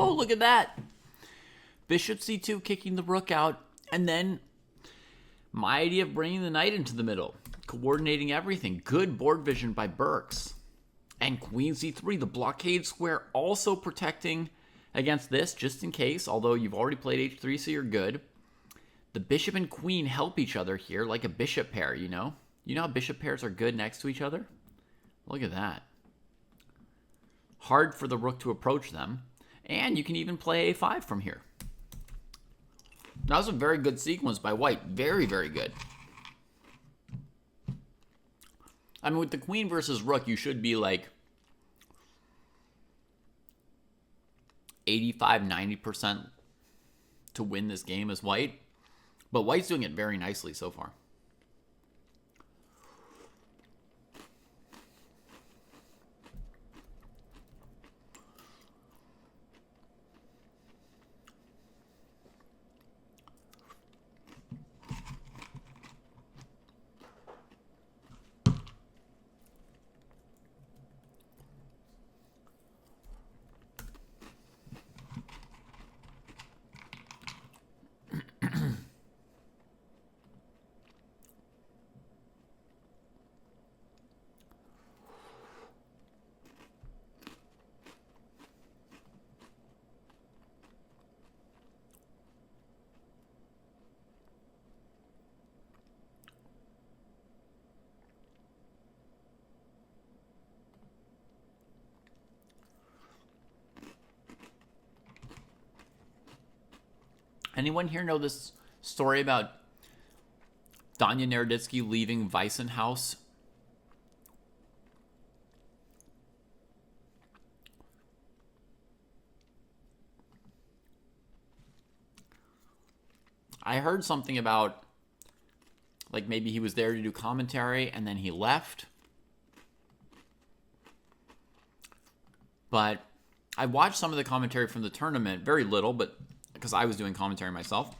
Whoa, look at that. Bishop c2, kicking the rook out. And then my idea of bringing the knight into the middle. Coordinating everything. Good board vision by Burks. And queen c3, the blockade square, also protecting against this, just in case. Although you've already played h3, so you're good. The bishop and queen help each other here, like a bishop pair, you know? You know how bishop pairs are good next to each other? Look at that. Hard for the rook to approach them. And you can even play a5 from here. That was a very good sequence by white. Very, very good. I mean, with the queen versus rook, you should be like 85, 90% to win this game as white. But white's doing it very nicely so far. Anyone here know this story about Danya Naroditsky leaving Weissenhaus? I heard something about, like, maybe he was there to do commentary and then he left. But I watched some of the commentary from the tournament, very little, but because I was doing commentary myself.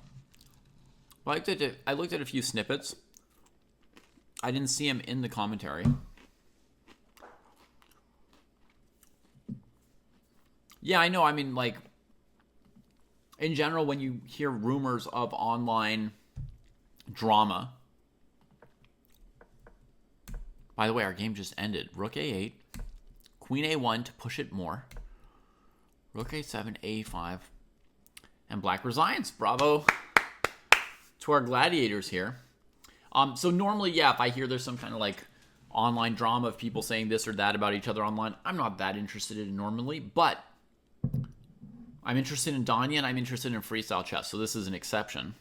But I looked at a few snippets. I didn't see him in the commentary. Yeah, I know. I mean, like, in general, when you hear rumors of online drama. By the way, our game just ended. Rook a8. Queen a1 to push it more. Rook a7, a5. And black resigns. Bravo to our gladiators here. So normally, yeah, if I hear there's some kind of like online drama of people saying this or that about each other online, I'm not that interested in it normally, but I'm interested in Danya and I'm interested in freestyle chess, so this is an exception.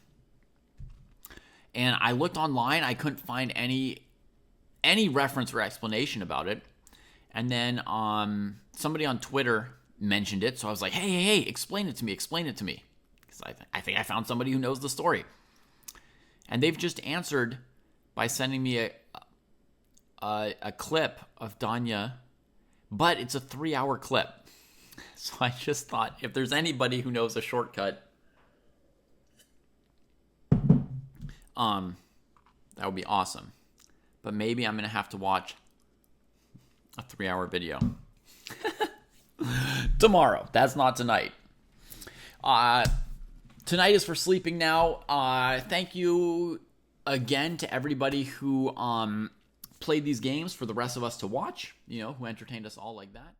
And I looked online, I couldn't find any reference or explanation about it. And then somebody on Twitter mentioned it, so I was like, hey, explain it to me. Because I think I found somebody who knows the story. And they've just answered by sending me a clip of Danya, but it's a 3-hour clip. So I just thought, if there's anybody who knows a shortcut, that would be awesome. But maybe I'm going to have to watch a 3-hour video. Tomorrow. That's not tonight. Tonight is for sleeping now. Thank you again to everybody who played these games for the rest of us to watch, who entertained us all like that.